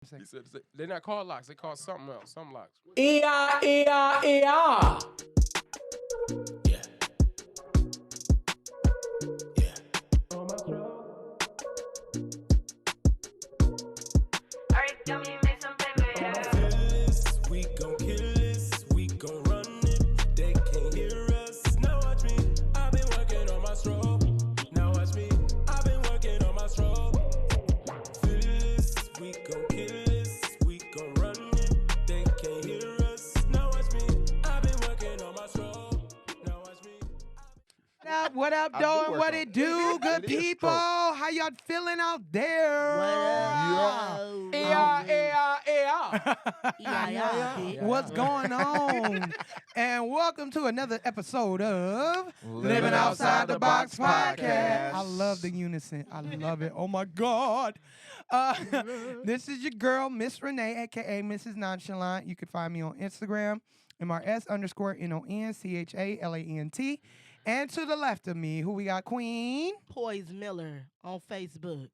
say. He said they're not called locks. They called something else. Some locks. E-R, E-R, E-R. Yeah. Yeah. Alright, tell me you made some baby. This, we gon' kill this, we gon' run it. They can't hear us. Now watch me, I've been working on my stroke. Now watch me, I've been working on my stroke. This, we gon' kill this, we gon' run it. They can't hear us. Now watch me, I've been working on my stroke. Now watch me. What up, I do doing? work What on it it. do, good It is people? stroke. How y'all feeling out there? What's going on? And welcome to another episode of Living Outside the Box podcast. I love the unison. I love it. Oh my God. This is your girl, Miss Renee, aka Mrs. Nonchalant. You can find me on Instagram, MRS_NONCHALANT. And to the left of me, who we got, Queen. Poise Miller on Facebook.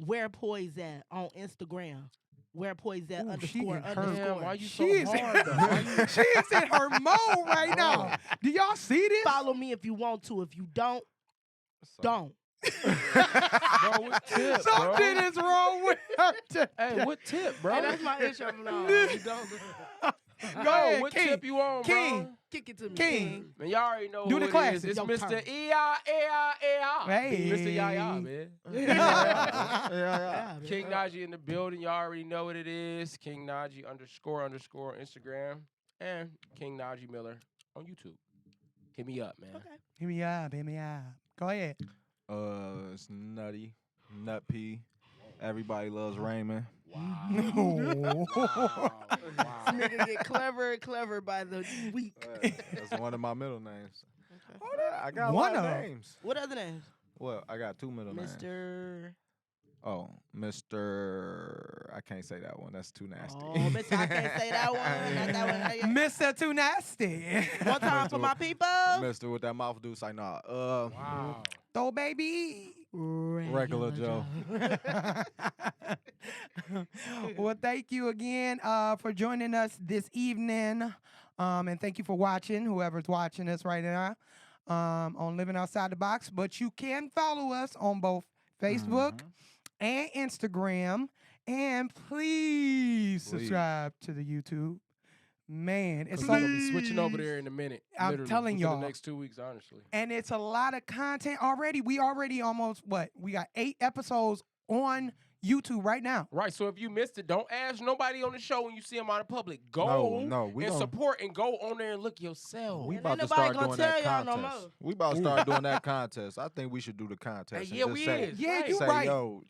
Where Poise at on Instagram. Where Poise at Ooh, she underscore in her- underscore. Damn, why you so She is, hard though? she is in her mode right now. Do y'all see this? Follow me if you want to. If you don't, don't. Bro, what tip, bro? Something is wrong with her. Hey, what tip, bro? Hey, that's my intro. No, you don't. Go ahead, what King. tip you on, King. bro? Kick it to me. King. Man, y'all already know Do who the it classics. is. It's Your Mr. turn. E-I-A-I-A-I. Hey. Mr. Yaya, man. Yeah. King Najee in the building. Y'all already know what it is. King Najee __ on Instagram. And King Najee Miller on YouTube. Hit me up, man. Okay. Hit me up, hit me up. Go ahead. It's Nutty, Nut P. Everybody loves Raymond. No. This nigga get clever and clever by the week. That's one of my middle names. Okay. I got One a lot of of 'em. names. What other names? Well, I got two middle names. Mr. Oh, Mr. I can't say that one. That's too nasty. Oh, Mr. I can't say that one. Not that one. Mr. Too Nasty. One time for my people. Mister with that mouth do say nah. Wow. Throw baby. Regular Joe. Well, thank you again for joining us this evening. And thank you for watching, whoever's watching us right now on Living Outside the Box. But you can follow us on both Facebook and Instagram. And please subscribe to the YouTube. Man, it's We're so gonna be switching over there in a minute. I'm literally, telling within y'all. the next 2 weeks, honestly. and it's a lot of content already. We already almost we got 8 episodes on YouTube right now. Right, so if you missed it, don't ask nobody on the show when you see them out in public. Go No, we and gon- support and go on there and look yourself. We And about ain't to nobody start gonna doing that tell y'all no contest. more. We about to start doing that contest. I think we should do the contest. Hey, yeah, and just we say, is. Yeah, right. you say, right. yo.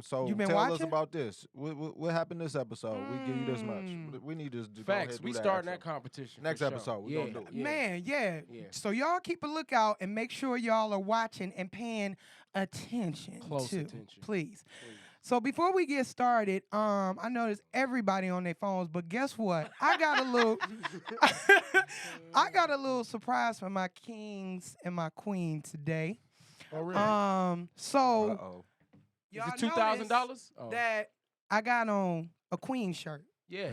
So You been tell us watching? about this. What happened this episode? We give you this much. Mm. We need to go ahead Facts, and we do starting that episode. competition. Next for sure. episode, we yeah, gonna do it. yeah. Man, yeah. Yeah. So y'all keep a lookout and make sure y'all are watching and paying attention. Close too, attention. please. So before we get started, I noticed everybody on their phones, but guess what? I got a little I got a little surprise for my kings and my queen today. Oh, really? So Uh-oh. Is y'all it $2,000? noticed Oh. that I got on a queen shirt. Yeah.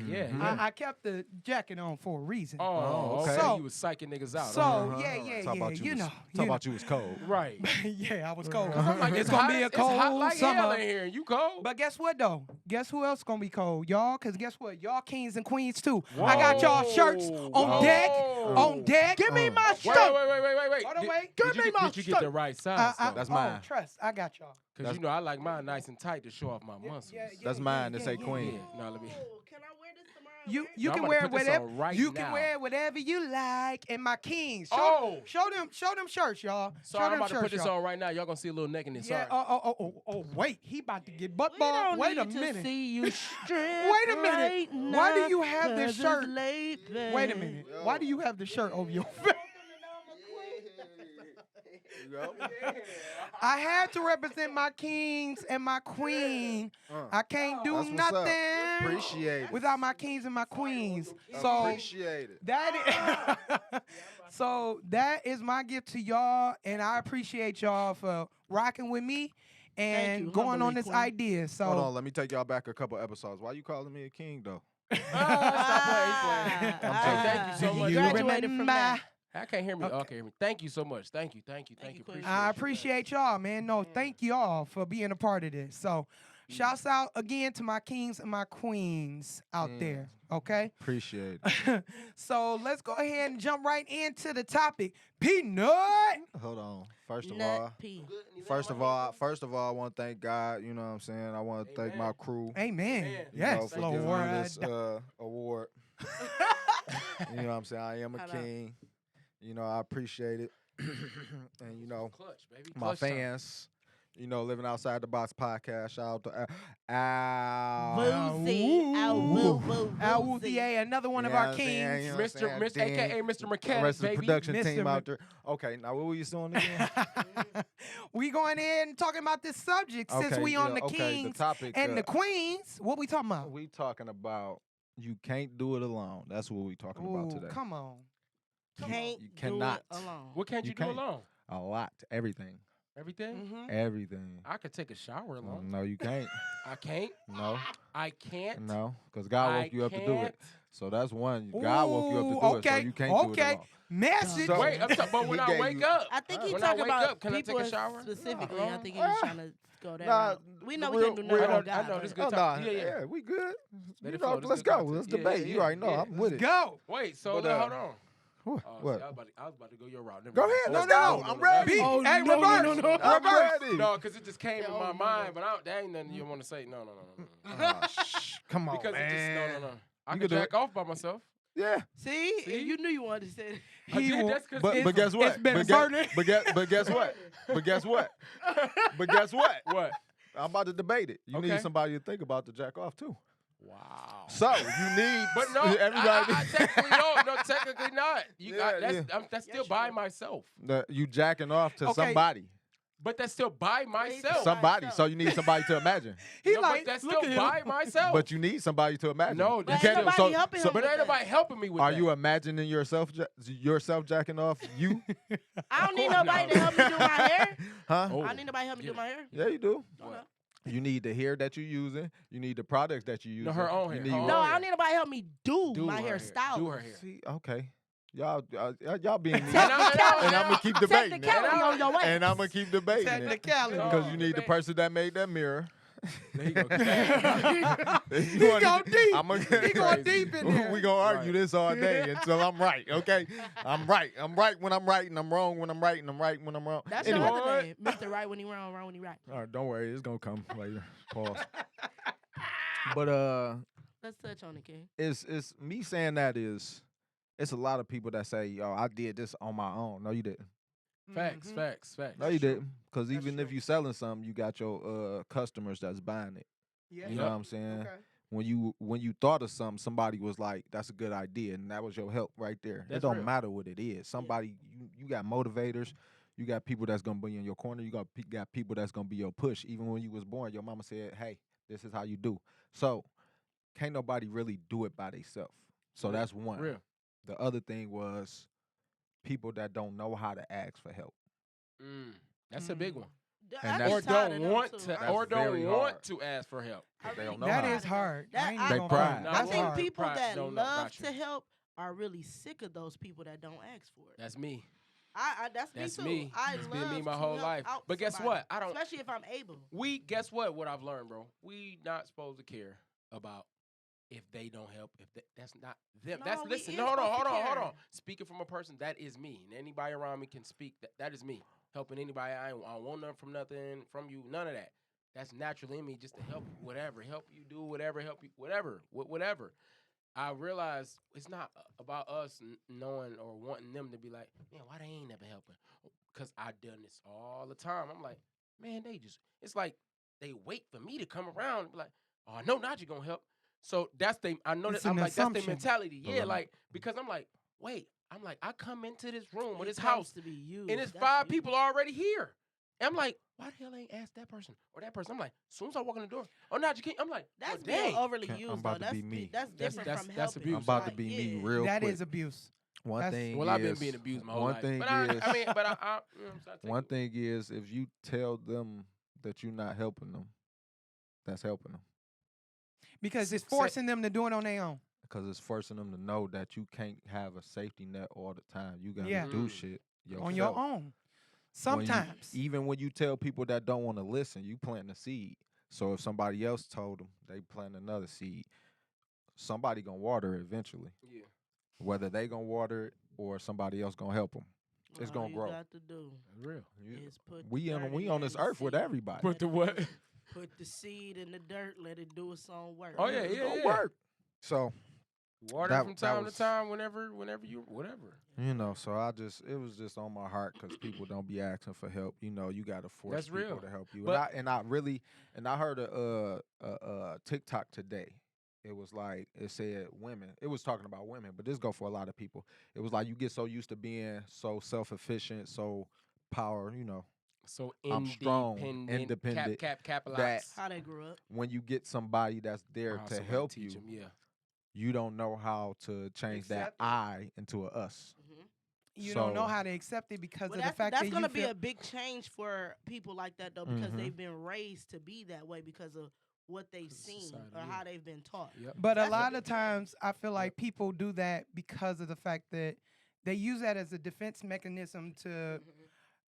I kept the jacket on for a reason. Oh, okay. So- You was psyching niggas out. So huh? yeah, Talk about you was, know, Talk you about you was cold. Right. yeah, I was cold. I'm like, it's gonna hot, be a it's hot cold like hell summer. in here. You cold? But guess what though? Guess who else gonna be cold? Y'all, cause guess what? Y'all kings and queens too. I got y'all shirts on Whoa. deck. Whoa. On deck. Give me my Wait, shirt. wait. Hold on, Did- wait. Did Give you me get- my Did you get the shirt. right size? though? That's mine. Trust, I got y'all. Cause you know I like mine nice and tight to show off my muscles. That's mine to say queen. No, let me. Can I wear this tomorrow? You No, I'm can about wear to it put this whatever on right you can now. wear whatever you like. And my kings, Oh. show them shirts, y'all. So show I'm them about to shirts, put this y'all. on right now. Y'all gonna see a little neck in this. Yeah. Sorry. Wait. He about to get butt We ball. don't Wait need a to minute. see you strip Wait a minute. right Why do now, you have this 'cause it's shirt? late, Wait a babe. minute. Why do you have the shirt over your face? I had to represent my kings and my queen. I can't do That's what's up. nothing Appreciate it. without my kings and my queens. So Appreciate it. that is, so that is my gift to y'all, and I appreciate y'all for rocking with me and you, going on humbly, this queen. idea. So Hold on, let me take y'all back a couple episodes. Why you calling me a king though? Stop playing. I'm Hey, thank you so do much. you graduated from remember? that. I can't hear me. Okay. Okay, hear me. Thank you so much. Thank you. Thank you, Queen. Appreciate I you, appreciate y'all, man. No, thank y'all for being a part of this. So, shouts out again to my kings and my queens out there. Okay. Appreciate it. So let's go ahead and jump right into the topic. Peanut. Hold on. First of Nut all, P. First of all, I want to thank God. You know what I'm saying? I want to thank my Amen. crew. Amen. Amen. You know, Yes, for giving me Lord. this award. You know what I'm saying? I am a Hello. king. You know, I appreciate it. And you know, Clutch, baby. my Clutch time. fans. You know, living outside the box podcast. Shout out to Al. Woozy. Al Woo Woo. Al Woozy. Woozy, another one You of know our what I'm saying? kings. You know what I'm saying? Mr. Dean, AKA Mr. the Mechanic, rest of the baby. production Mr. team Mc- out there. Okay, now what were you doing again? We going in and talking about this subject since we on the the kings topic and the queens. What we talking about? we talking about you can't do it alone. That's what we talking about Ooh, today. come on. Can't You do cannot. it alone. What can't You you do can't. alone? A lot, everything, Everything? Mm-hmm. everything. I could take a shower alone. No, you can't. I can't. No, I can't. no, because God I woke you up to do it. can't. So that's one. God woke you up to do Ooh, it, so you can't do it okay. alone. Message. So- Wait, but when He I gave wake you- up, I think he when I talking wake about up, can I take a people shower? specifically. No. I think he was trying to go that Nah, route. We know the we can't do real- nothing I know, on God. I know, this but- good Oh talk. no, Yeah. we good. Let You it flow, know, this let's good go. content. Let's Yeah, debate. yeah, You already know yeah. I'm with Let's it. go. Wait, so But, hold on. What? Oh, What? see, I was about to go your route. Never Go mind. ahead, Oh, let's no, go. no, I'm no, ready. Be, Oh, hey, no, no, reverse. no, no. I'm Reverse. ready. No, because it just came in Oh, my no. mind, but there ain't nothing you want to say. No. Come on, Because man. it just, no. I You can can do jack off by myself. Yeah. See? See? You knew you wanted to say I He did, will- that's 'cause But it's- guess what? It's been but, burning. but guess what? But guess what? But guess what? What? I'm about to debate it. You Okay. need somebody to think about the jack off too. Wow. So you need But no, everybody. I technically don't. No, technically not. You got Yeah, that's still by myself. You jacking off to Okay. somebody. But that's still by myself. Somebody. So you need somebody to imagine. He No, like, but that's look still at him. by myself. But you need somebody to imagine. No, You But that's ain't can't- nobody still, helping him but with ain't that. nobody helping me with Are that. you imagining yourself jacking off you? I don't need course nobody not. to help me do my hair. Huh? Oh. I don't need nobody to help me do my hair. Yeah, you do. Okay. You need the hair that you're using. You need the products that you're using. No, her own You hair. need Her own No, hair. I don't need nobody to help me do, Do my her hairstyle. Do her hair. See, okay. Y'all being mean. And I'm And I'm gonna keep debating it. Technicality on your way. And I'm gonna keep debating it. Technicality. Because No, you need the debate. person that made that mirror. There you go. He go deep. I'm He going deep in there. We gonna argue Right. this all day until I'm right. Okay, I'm right. I'm right when I'm right, and I'm wrong when I'm right, and I'm right when I'm wrong. That's Anyway. your other name. Mr. Right when he wrong, wrong when he right. All right, don't worry, it's gonna come later. Pause. But Let's touch on it, King. it's me saying that is, it's a lot of people that say, "Yo, I did this on my own." No, you didn't. Facts. Mhm. Facts. No, you true. didn't. Because That's even if true. you selling something, you got your customers that's buying it. Yeah. You know what I'm saying? Okay. When you thought of something, somebody was like, "That's a good idea," and that was your help right there. That's it don't real. matter what it is. Somebody you got motivators, you got people that's gonna be in your corner. You got people that's gonna be your push. Even when you was born, your mama said, "Hey, this is how you do." So can't nobody really do it by themselves. So Real. that's one. Real. The other thing was people that don't know how to ask for help. That's a big one. And I Or get tired of don't them, want too. to, That's or don't very want hard. to ask for help. I They really don't know get That how. tired is of them. hard. That- I ain't I- They gonna pride. front. No, I That's think hard. people Pride that don't know love about you. to help are really sick of those people that don't ask for it. That's me. That's That's me too. me. I It's love been me my to whole help life. out But guess somebody, what? I don't. especially if I'm able. Guess what I've learned, bro. We not supposed to care about if they don't help. That's not them. No, That's we listen. is No, hold on, supposed hold to on, hold care. on. Speaking from a person, that is me. And anybody around me can speak. That is me. Helping anybody. I don't want nothing from nothing from you. None of that. That's naturally in me, just to help whatever, help you do whatever, help you whatever. I realize it's not about us knowing or wanting them to be like, man, why they ain't never helping? Because I done this all the time. I'm like, man, it's like they wait for me to come around and be like, oh, I know Najee gonna help. So I know It's that I'm an like, that's assumption. their mentality. But Yeah, let me- like, because I'm like, wait, I come into this room or It this comes house to be used. and it's That's 5 you. people already here. And I'm like, why the hell ain't asked that person or that person? I'm like, as soon as I walk in the door, oh, Najee King. I'm like, That's well, being dang. overly I'm used. about though. to be That's me. That's different that's- from that's helping. abuse. I'm about to Like, be me yeah. real That quick. is abuse. One That's- thing Well, is, I've been being abused my whole one life. thing but is, I mean, but I you know what I'm saying? I take one it. thing is, if you tell them that you're not helping them, that's helping them. Because it's Say- forcing them to do it on their own. Because it's forcing them to know that you can't have a safety net all the time. You gotta Yeah. do Mm. shit yourself. On your own. When you- Sometimes. even when you tell people that don't want to listen, you plant a seed. So if somebody else told them, they plant another seed. Somebody gonna water it eventually. Yeah. Whether they gonna water it or somebody else gonna help them. It's All gonna you grow. got to do That's real. is put We the on dirt we in on there this and earth with see. everybody. Put the what? Put the seed in the dirt, let it do its own work. Oh, yeah, It's yeah, gonna yeah. work. So Water That- from that time was- to time, whenever you, whatever. so it was just on my heart because people don't be asking for help. You got to force That's people real. to help you. But- And I heard a TikTok today. It was like it said women. It was talking about women, but this go for a lot of people. It was like you get so used to being so self-efficient, so power. So I'm strong, independent, capitalize. How they grew up. when you get somebody that's there Wow, to somebody help teach you, 'em, yeah. you don't know how to change that Accept it. I into a us. You don't know So- how to accept it because Well, of the fact that's that gonna you be feel, a big change for people like that though, because Mhm. they've been raised to be that way because of what they've 'Cause of seen society, or yeah. how they've been taught. Yep. But a That's a lot big of times, I feel like Yep. people do that because of the fact that they use that as a defense mechanism to Mhm.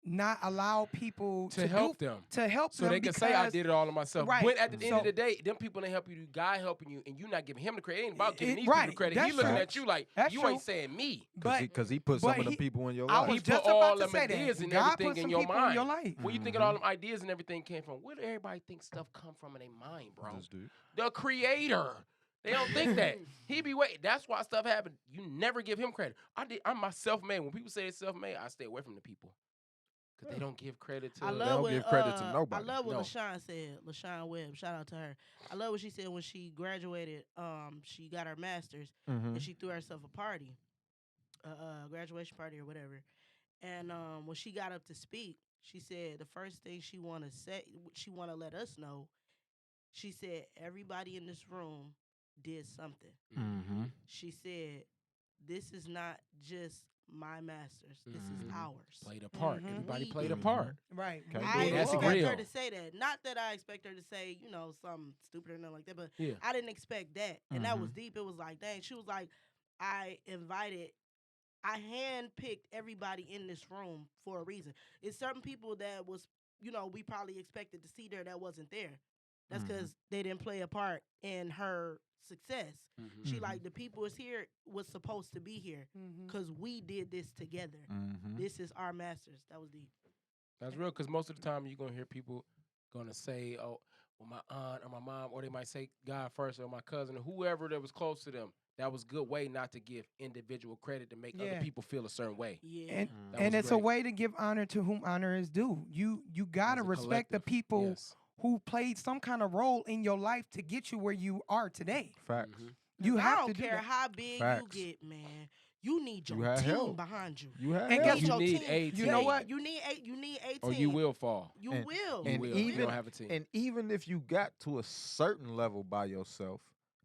not allow people To help them. to help So them they can because say I did it all of myself. right. But at the end of So- the day, them people ain't helping you, God helping you, and you not giving him the credit. It ain't about giving It- these people right. the credit. That's He looking true. at you like That's you true. ain't saying me. But Because he put some but of the he- people in your I life. was He just put about all to them say ideas that and God everything put in some your people mind. in your life. When you think of all them ideas and everything came from, where do everybody think stuff come from in their mind, bro? This dude. The creator. They don't think that. He be waiting. That's why stuff happened. You never give him credit. I'm my self-made. When people say they're self-made, I stay away from the people. Because they don't give credit to I They love don't what give credit to I nobody. love what No. LaShawn said. LaShawn Webb, shout out to her. I love what she said when she graduated. She got her master's Mhm. and she threw herself a party, graduation party or whatever. And when she got up to speak, she said the first thing she want to let us know. She said everybody in this room did something. Mhm. She said this is not just my masters. This is Mhm. ours. Played a part. Mhm. Everybody We played a did. part. Right. Can't I do it That's expect alone. real. her to say that. Not that I expect her to say, something stupid or nothing like that, but Yeah. I didn't expect that. And that was Mhm. deep. It was like, dang, she was like, I handpicked everybody in this room for a reason. It's certain people that was, we probably expected to see there that wasn't there. That's Mhm. because they didn't play a part in her success. Mhm. She Mhm. like the people is here was supposed to be here Mhm. because we did this together. Mhm. This is our masters. That was deep. That's real, because most of the time you're going to hear people going to say, oh, well, my aunt or my mom, or they might say God first, or my cousin, or whoever that was close to them. That was a good way not to give individual credit to make Yeah. other people feel a certain way. Yeah. And That and was it's a great. way to give honor to whom honor is due. You gotta As a respect the collective. people Yes. who played some kind of role in your life to get you where you are today. Facts. Mhm. You 'Cause have I don't to do care that. how big Facts. you get, man. You need You your had team help. behind you. You had And help. guess You your need team. a You know team. what? You need a team. Or you will fall. You And- will. You and will. even- you don't have a team. And even if you got to a certain level by yourself,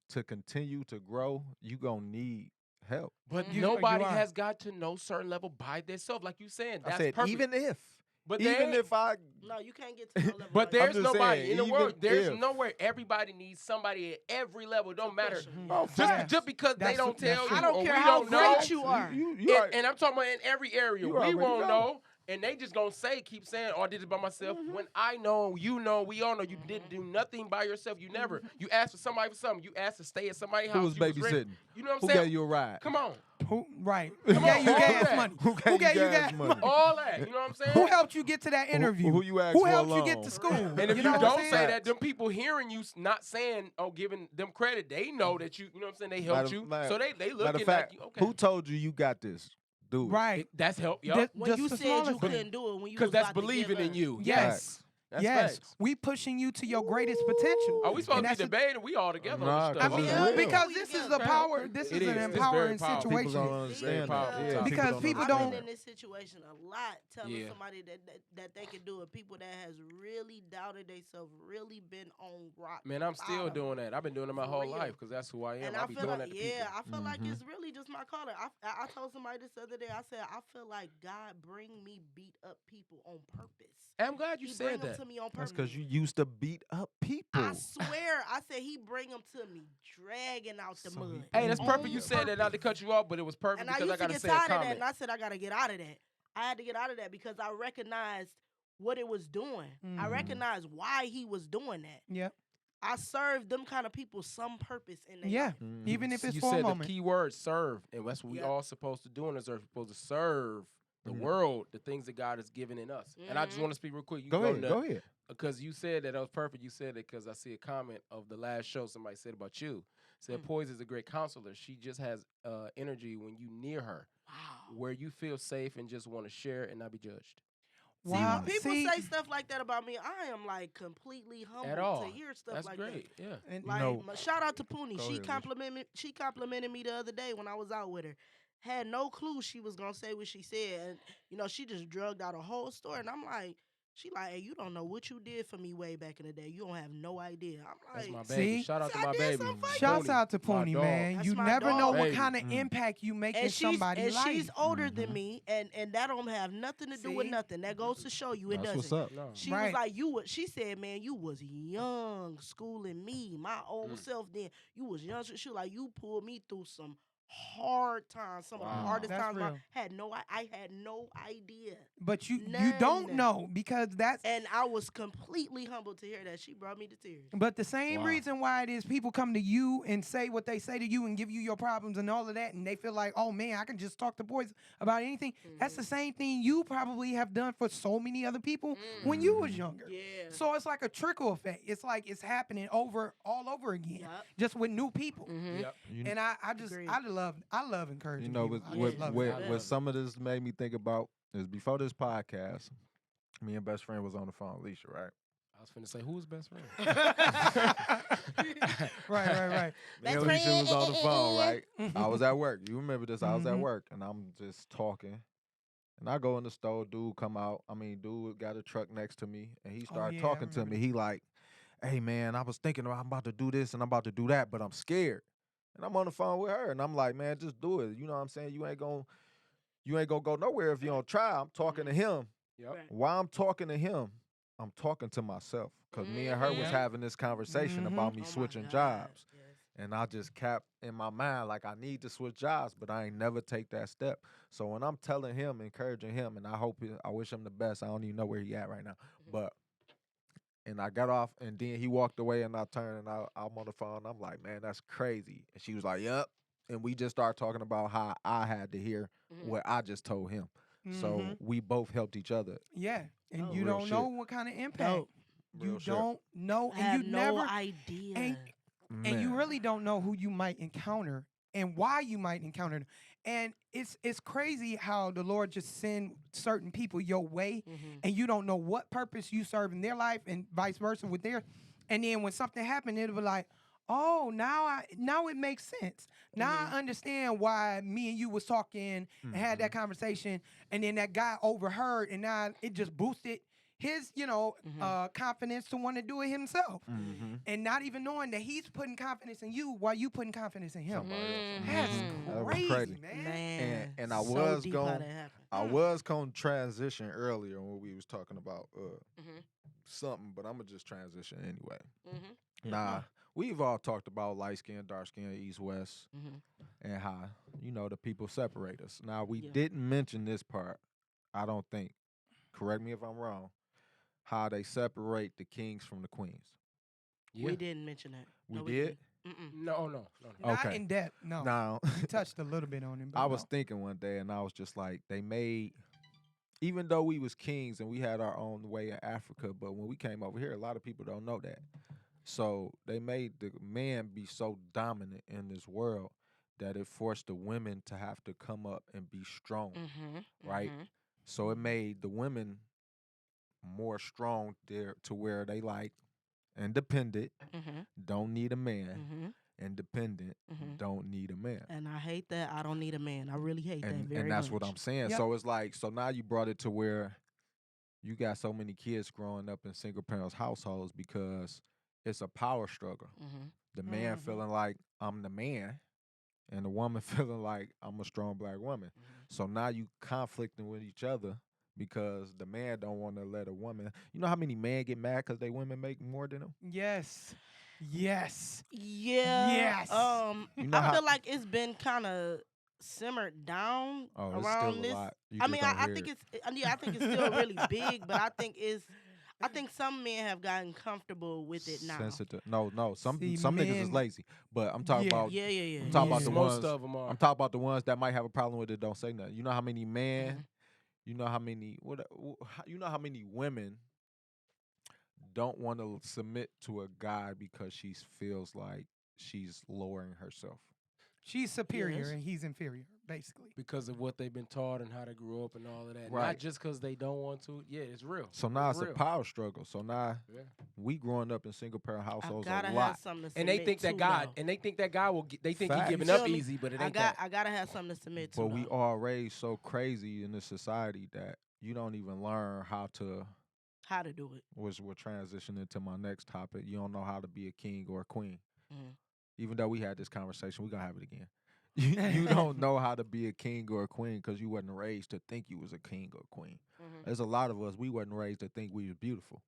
to continue to grow, you gonna need help. But You- nobody you are. has got to know certain level by themselves. Like you saying, that's I said perfect. even if, but even there- if I, No, you can't get to no level. But like there's just nobody saying, in the even world. There's if- nowhere. Everybody needs somebody at every level. It don't matter. Oh, Just, Yes. just because they That's- don't that's tell true. you, I don't or care we how don't great know. you are. you And I'm talking about in every area. You We already won't know. know. And they just gonna keep saying, "Oh, I did it by myself." When I know, you know, we all know, you didn't do nothing by yourself. You never. You asked for somebody for something. You asked to stay at somebody's house. who was You ready. babysitting? You know what Who I'm saying? gave you a ride? Come on, Who right? Come Who gave on, you all gas that. money? Who gave you gas money? all that. You know what I'm saying? Who helped you get to that interview? who you asked Who for a helped you get loan? to school? And if you, know what I'm don't saying? say that, them people hearing you not saying, oh, giving them credit, they know that you know what I'm saying, they helped you. So they Matter looking of fact, like you, okay. who told you got this? Dude, Right. That's help, yo. That- When just you the said smallest you thing. couldn't do it, when you Because was that's about to give believing in up. you. Yes. That's Yes. facts. We pushing you to your greatest potential. Are we supposed And to be that's a- debating? We all together Nah, on this I stuff. Cause mean, it's real. because this is the Okay. power. This It is an is. It's empowering very powerful. people situation. don't understand that. powerful Yeah, topic. Because don't people I've understand don't- been in this situation a lot, telling Yeah. somebody that they can do it. People that has really doubted themselves, really been on rock. Man, I'm still bottom. doing that. I've been doing it my For whole real. life because that's who I am. And I I be feel doing like, that to people. I feel like Mhm. it's really just my calling. I told somebody this other day. I said I feel like God bring me beat up people on purpose. And I'm glad you He said bring 'em that. to me on That's purpose. because you used to beat up people. I swear, I said he bring them to me, dragging out the So he mud. Hey, that's On perfect. You said that not to cut you off, but it was perfect And I because used I to gotta get say a tired of that, comment. and I said I gotta get out of that. I had to get out of that because I recognized what it was doing. I Mhm. recognized why he was doing that. Yep. I served them kind of people some purpose in their Yeah. life. Mhm. Even if it's You for a said the moment. key word serve, and that's what we Yep. all supposed to do on this earth. We're supposed to serve the Mhm. world, the things that God has given in us. And I just Mhm. want to speak real quick. You Go ahead. Nut, Go ahead. because you said that was perfect. You said it because I see a comment of the last show somebody said about you. Said Poise is a great counselor. She just has energy when you near her, Wow. where you feel safe and just want to share and not be judged. See, when Wow. people See, say stuff like that about me, I am like completely humbled At all. to hear stuff That's like great. Yeah. and You that. know- Like, shout out to Poonie. Go She ahead, Rich. complimented me the other day when I was out with her. Had no clue she was gonna say what she said, and she just drugged out a whole story. And I'm like, she like, hey, you don't know what you did for me way back in the day. You don't have no idea. I'm That's like, my baby. See? Shout out to I my did baby. something for you. shouts out to my Pony, dog. man. That's You my never dog. know what Baby. kind of Mm. impact you make in and somebody's life. she's older than Mhm. me, and that don't have nothing to do with See? nothing. That goes to show you it That's doesn't. what's up. No. She Right. was like, she said, man, you was young schooling me, my old self then. You was young. She was like, you pulled me through some hard times, some of the Wow. hardest That's times. real. I had no idea. But you don't None. know because that's And I was completely humbled to hear that. She brought me to tears. but the same Wow. reason why it is people come to you and say what they say to you and give you your problems and all of that, and they feel like, oh man, I can just talk to boys about anything. That's the same thing you probably have done for so many other people when you was younger. Yeah. So it's like a trickle effect. It's like it's happening all over again, Yup. just with new people. Yep. You, And I just Agreed. I love encouraging you know, people. what, I what, just love what, it. I what love some of this made me think about is before this podcast, me and best friend was on the phone, Alicia, right? I was finna say, who's best friend? Right. Me and Best Alicia friend, was on the phone, right? I was at work. You remember this? I was at Mhm. work, and I'm just talking. And I go in the store, dude dude got a truck next to me, and he started yeah, I talking to remember me. He like, hey man, I was thinking I'm about to do this and I'm about to do that, but I'm scared. And I'm on the phone with her, and I'm like, man, just do it. You know what I'm saying? You ain't gonna go nowhere if you don't try. I'm talking to him. Yep. Right. While I'm talking to him, I'm talking to myself. Cause me and her was Mhm. having this conversation Mhm. about me Oh my switching God, jobs. yes. And I just kept in my mind like I need to switch jobs, but I ain't never take that step. So when I'm telling him, encouraging him, and I wish him the best. I don't even know where he at right now. But and I got off, and then he walked away, and I turned, and I'm on the phone. I'm like, man, that's crazy. And she was like, yep. And we just started talking about how I had to hear what I just told him. So Mhm. we both helped each other. Yeah, and Oh, you real don't know shit. what kind of impact. Dope. You Real shit. don't know, I and had you no never idea. and you Man. really don't know who you might encounter and why you might encounter them. And it's crazy how the Lord just send certain people your way, Mhm. and you don't know what purpose you serve in their life, and vice versa with theirs. And then when something happened, it'll be like, oh, now it makes sense. Now I understand why me and you was talking and had that conversation, and then that guy overheard, and now it just boosted his, confidence to want to do it himself, Mm-hmm. and not even knowing that he's putting confidence in you while you putting confidence in him. Somebody else. That's That was crazy, crazy. man. Man. And I so was deep how gon- that happened. I was going to transition earlier when we was talking about Mhm. something, but I'm going to just transition anyway. Mhm. Nah, we've all talked about light skin, dark skin, east, west, Mhm. and how, the people separate us. Now, we Yeah. didn't mention this part, I don't think. Correct me if I'm wrong. How they separate the kings from the queens. Yeah. We didn't mention that. We No, did? didn't. Mm-mm. No. Not Okay. in depth, no. Now, We touched a little bit on it, but I was no. thinking one day, and I was just like, they made, even though we was kings and we had our own way in Africa, but when we came over here, a lot of people don't know that. So they made the man be so dominant in this world that it forced the women to have to come up and be strong, Mhm. right? Mhm. So it made the women more strong there to where they like independent, Mhm. don't need a man, Mhm. independent, Mhm. don't need a man. And I hate that. I don't need a man. I really hate that And very and that's much. what I'm saying. Yep. So it's like, so now you brought it to where you got so many kids growing up in single parents households because it's a power struggle. Mhm. The man Mhm. feeling like I'm the man, and the woman feeling like I'm a strong black woman. Mhm. So now you conflicting with each other because the man don't want to let a woman. You know how many men get mad because they women make more than them? Yes. Yes. Yeah. Yes. You know I how? feel like it's been kind of simmered down Oh, it's still around a this. lot. You I just mean, don't I hear think it. I think it's still really big, but I think some men have gotten comfortable with it now. Sensitive. No, no. See, Some niggas is men. lazy, but I'm talking Yeah. about. Yeah, yeah, yeah. I'm talking about Yeah. the Most ones. of them are. I'm talking about the ones that might have a problem with it. Don't say nothing. You know how many men. Mhm. You know how many. You know how many women don't want to submit to a guy because she feels like she's lowering herself. She's superior Yes. and he's inferior, basically. Because of what they've been taught and how they grew up and all of that. Right. Not just because they don't want to. Yeah, it's real. So now it's a real. power struggle. So now Yeah. we growing up in single parent I households a gotta lot. have something to And they submit think that to, God, though. and they think that God will. They think Facts. he giving You up feel me? easy, but it ain't that. I gotta have something to submit to. But we though. are raised so crazy in this society that you don't even learn how to. How to do it. Which will transition into my next topic. You don't know how to be a king or a queen. Mhm. Even though we had this conversation, we're gonna have it again. You don't know how to be a king or a queen because you wasn't raised to think you was a king or queen. Mhm. There's a lot of us we wasn't raised to think we was beautiful.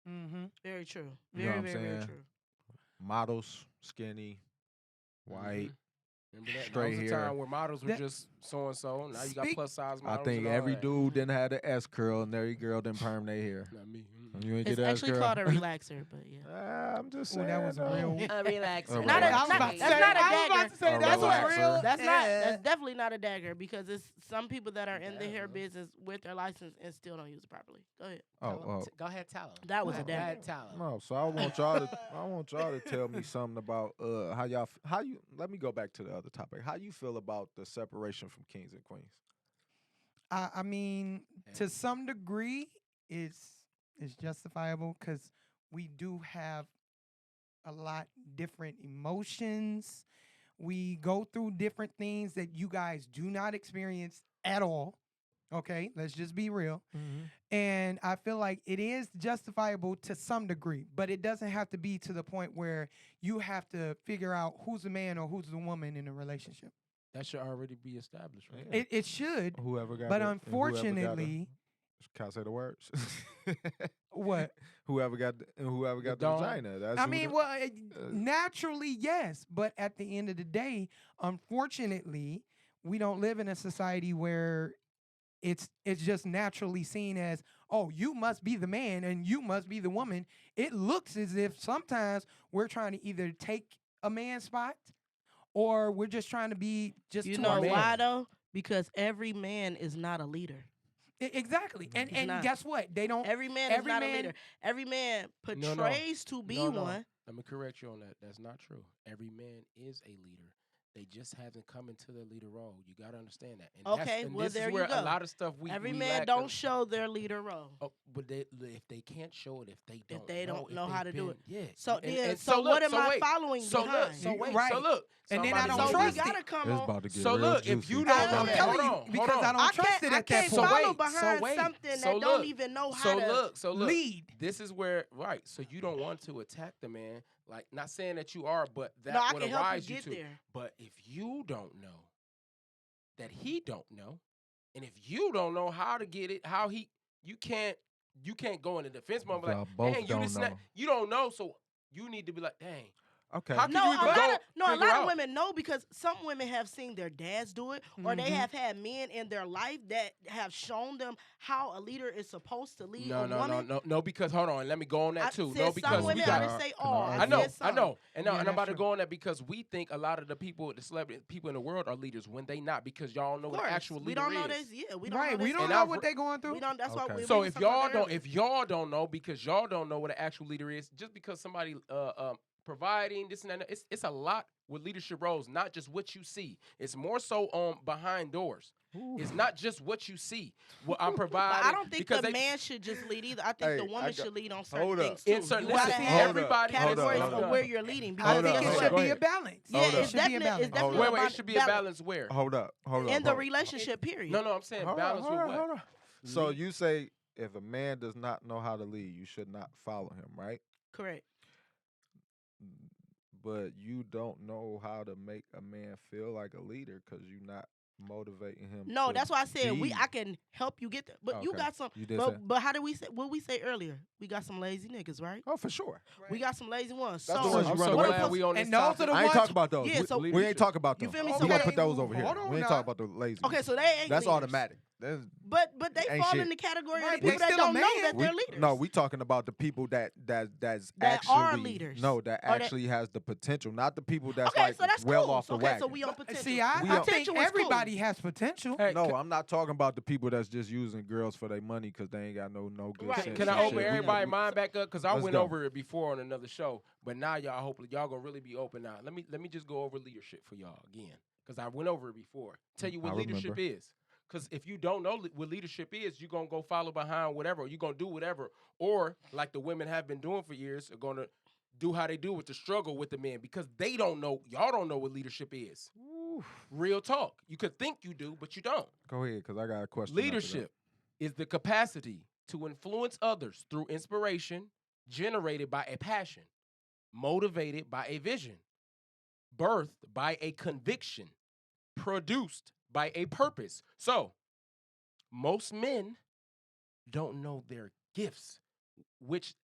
Mm-hmm. Very true. You know Very, what I'm very, very saying? true. Models, skinny, white, Remember that? That straight was a here. time where models were That- just so and so. Now you got Speak- plus size I models. think and all every that. dude didn't have the S curl and every girl didn't perm their hair. Not me. You ain't It's get the S actually curl. called a relaxer, but yeah. I'm just Oh, saying. that was a real. A relaxer. A Not a- relaxer. I was not- about to that's say. not a I was about dagger. to say A that's what relaxer. real. That's Yeah. that's definitely not a dagger because it's some people that are in the hair Damn. business with their license and still don't use it properly. Go ahead. Oh, Go ahead, tell him. That was a No. Go ahead, dagger. tell him. no. So I want y'all to tell me something about how you. Let me go back to the other topic. How you feel about the separation from kings and queens? I mean, to some degree, it's justifiable because we do have a lot different emotions. We go through different things that you guys do not experience at all. Okay, let's just be real. And I feel like it is justifiable to some degree, but it doesn't have to be to the point where you have to figure out who's the man or who's the woman in a relationship. That should already be established, right? Yeah. It should, Whoever got but it, and whoever got it- unfortunately, can I say the words? what? whoever got the dog. vagina. That's I who mean, the- well, naturally, yes, but at the end of the day, unfortunately, we don't live in a society where it's just naturally seen as, oh, you must be the man and you must be the woman. It looks as if sometimes we're trying to either take a man's spot or we're just trying to be just You to know our man. why though? Because every man is not a leader. Exactly. And He's not. guess what? They don't. Every man Every is not man- a leader. Every man No, no. portrays to be No, no. one. Let me correct you on that. That's not true. Every man is a leader. They just haven't come into their leader role. You got to understand that. And Okay, and well, this there is you where go. a lot of stuff we Every we man lack don't of- show their leader role. Oh, but if they can't show it, if they don't know if how they've to do been- it. Yeah. So and, then, and so look, what am I wait. following So look, behind? so wait, Right. so look. And then I'm I about don't to So show we trust you. gotta it. come It's on. about to get So real look, juicy. if you don't know I'm that, telling hold you, on, hold because I on. don't trust it I at that can't So point. follow wait, so behind wait, something so that don't look, even know how So to look, so look. Lead. This is where right. So you don't want to attack the man. Like not saying that you are, but that No, I would can help you arise you get to. there. But if you don't know that he don't know, and if you don't know how to get it, how he you can't go in the defense mode. Like, Y'all both dang, you don't just not, know. you don't know, so you need to be like, dang. Okay. How can No, you a even lot go of a figure lot out? of women know because some women have seen their dads do it, or they Mhm. have had men in their life that have shown them how a leader is supposed to lead No, a no, woman. no, because hold on, let me go on that I too. said No, some because we women. got. I didn't say Can I all. argue? I I know, said some. I know, and Yeah, I'm that's about to true. go on that because we think a lot of the people, the celebrity people in the world, are leaders when they not because y'all know Of what course, the actual leader we don't know is. this. Yeah, we don't Right. know We this. don't And know I've what re- they're going through. We don't. That's Okay. why. So we if was talking y'all about don't, earlier. if y'all don't know because y'all don't know what an actual leader is, just because somebody providing this and that, it's a lot with leadership roles, not just what you see. It's more so behind doors. It's not just what you see. What I'm But providing. I don't think because the they, man should just lead either. I think Hey, the I woman got- should lead on certain hold up. things too. in certain, You gotta listen, have everybody has categories hold of up. where you're leading. I Because Hold up, think it guess hold should what? up. be Go a balance. Yeah, Hold it it's up. should be a definitely balance. it's definitely wait, about it should be a balance where? Hold up. Hold in up. the hold- relationship period. No, I'm saying hold balance up, with hold what? up, hold up. So Lead. you say if a man does not know how to lead, you should not follow him, right? Correct. But you don't know how to make a man feel like a leader because you're not motivating him. No, to that's why I said be. I can help you get there. But you Okay. got some. You did say. But how did we say? What we say earlier? We got some lazy niggas, right? Oh, for sure. We got some lazy ones. That's so the ones you I'm run so away glad from. we on this And those are topic. the I ain't ones- talking about those. Yeah, so- we ain't talking about You them. feel me? We So gonna they- put those over here. Hold on We ain't now. talking about the lazy. Okay, so they ain't That's leaders. automatic. That's, But they Ain't fall shit. in the category Right, of the they people that still a don't know man. that they're leaders. No, we talking about the people that's That actually are leaders. No, that Or that- actually has the potential, not the people that's Okay, like so that's well cool. off the Okay, wagon. so we on potential. See, I We think Potential is cool. everybody has potential. Hey, No, I'm not talking about the people that's just using girls for their money because they ain't got no good Right. sense. Can and I shit. open everybody's mind back up? Because I Let's went go. over it before on another show, but now y'all hopefully y'all gonna really be open now. Let me just go over leadership for y'all again, because I went over it before. Tell you what I leadership remember. is. Because if you don't know what leadership is, you're gonna go follow behind whatever, or you're gonna do whatever, or like the women have been doing for years, are gonna do how they do with the struggle with the men because they don't know. Y'all don't know what leadership is. Real talk. You could think you do, but you don't. Go ahead, because I got a question. after that. Leadership is the capacity to influence others through inspiration generated by a passion, motivated by a vision, birthed by a conviction, produced by a purpose. So, most men don't know their gifts, which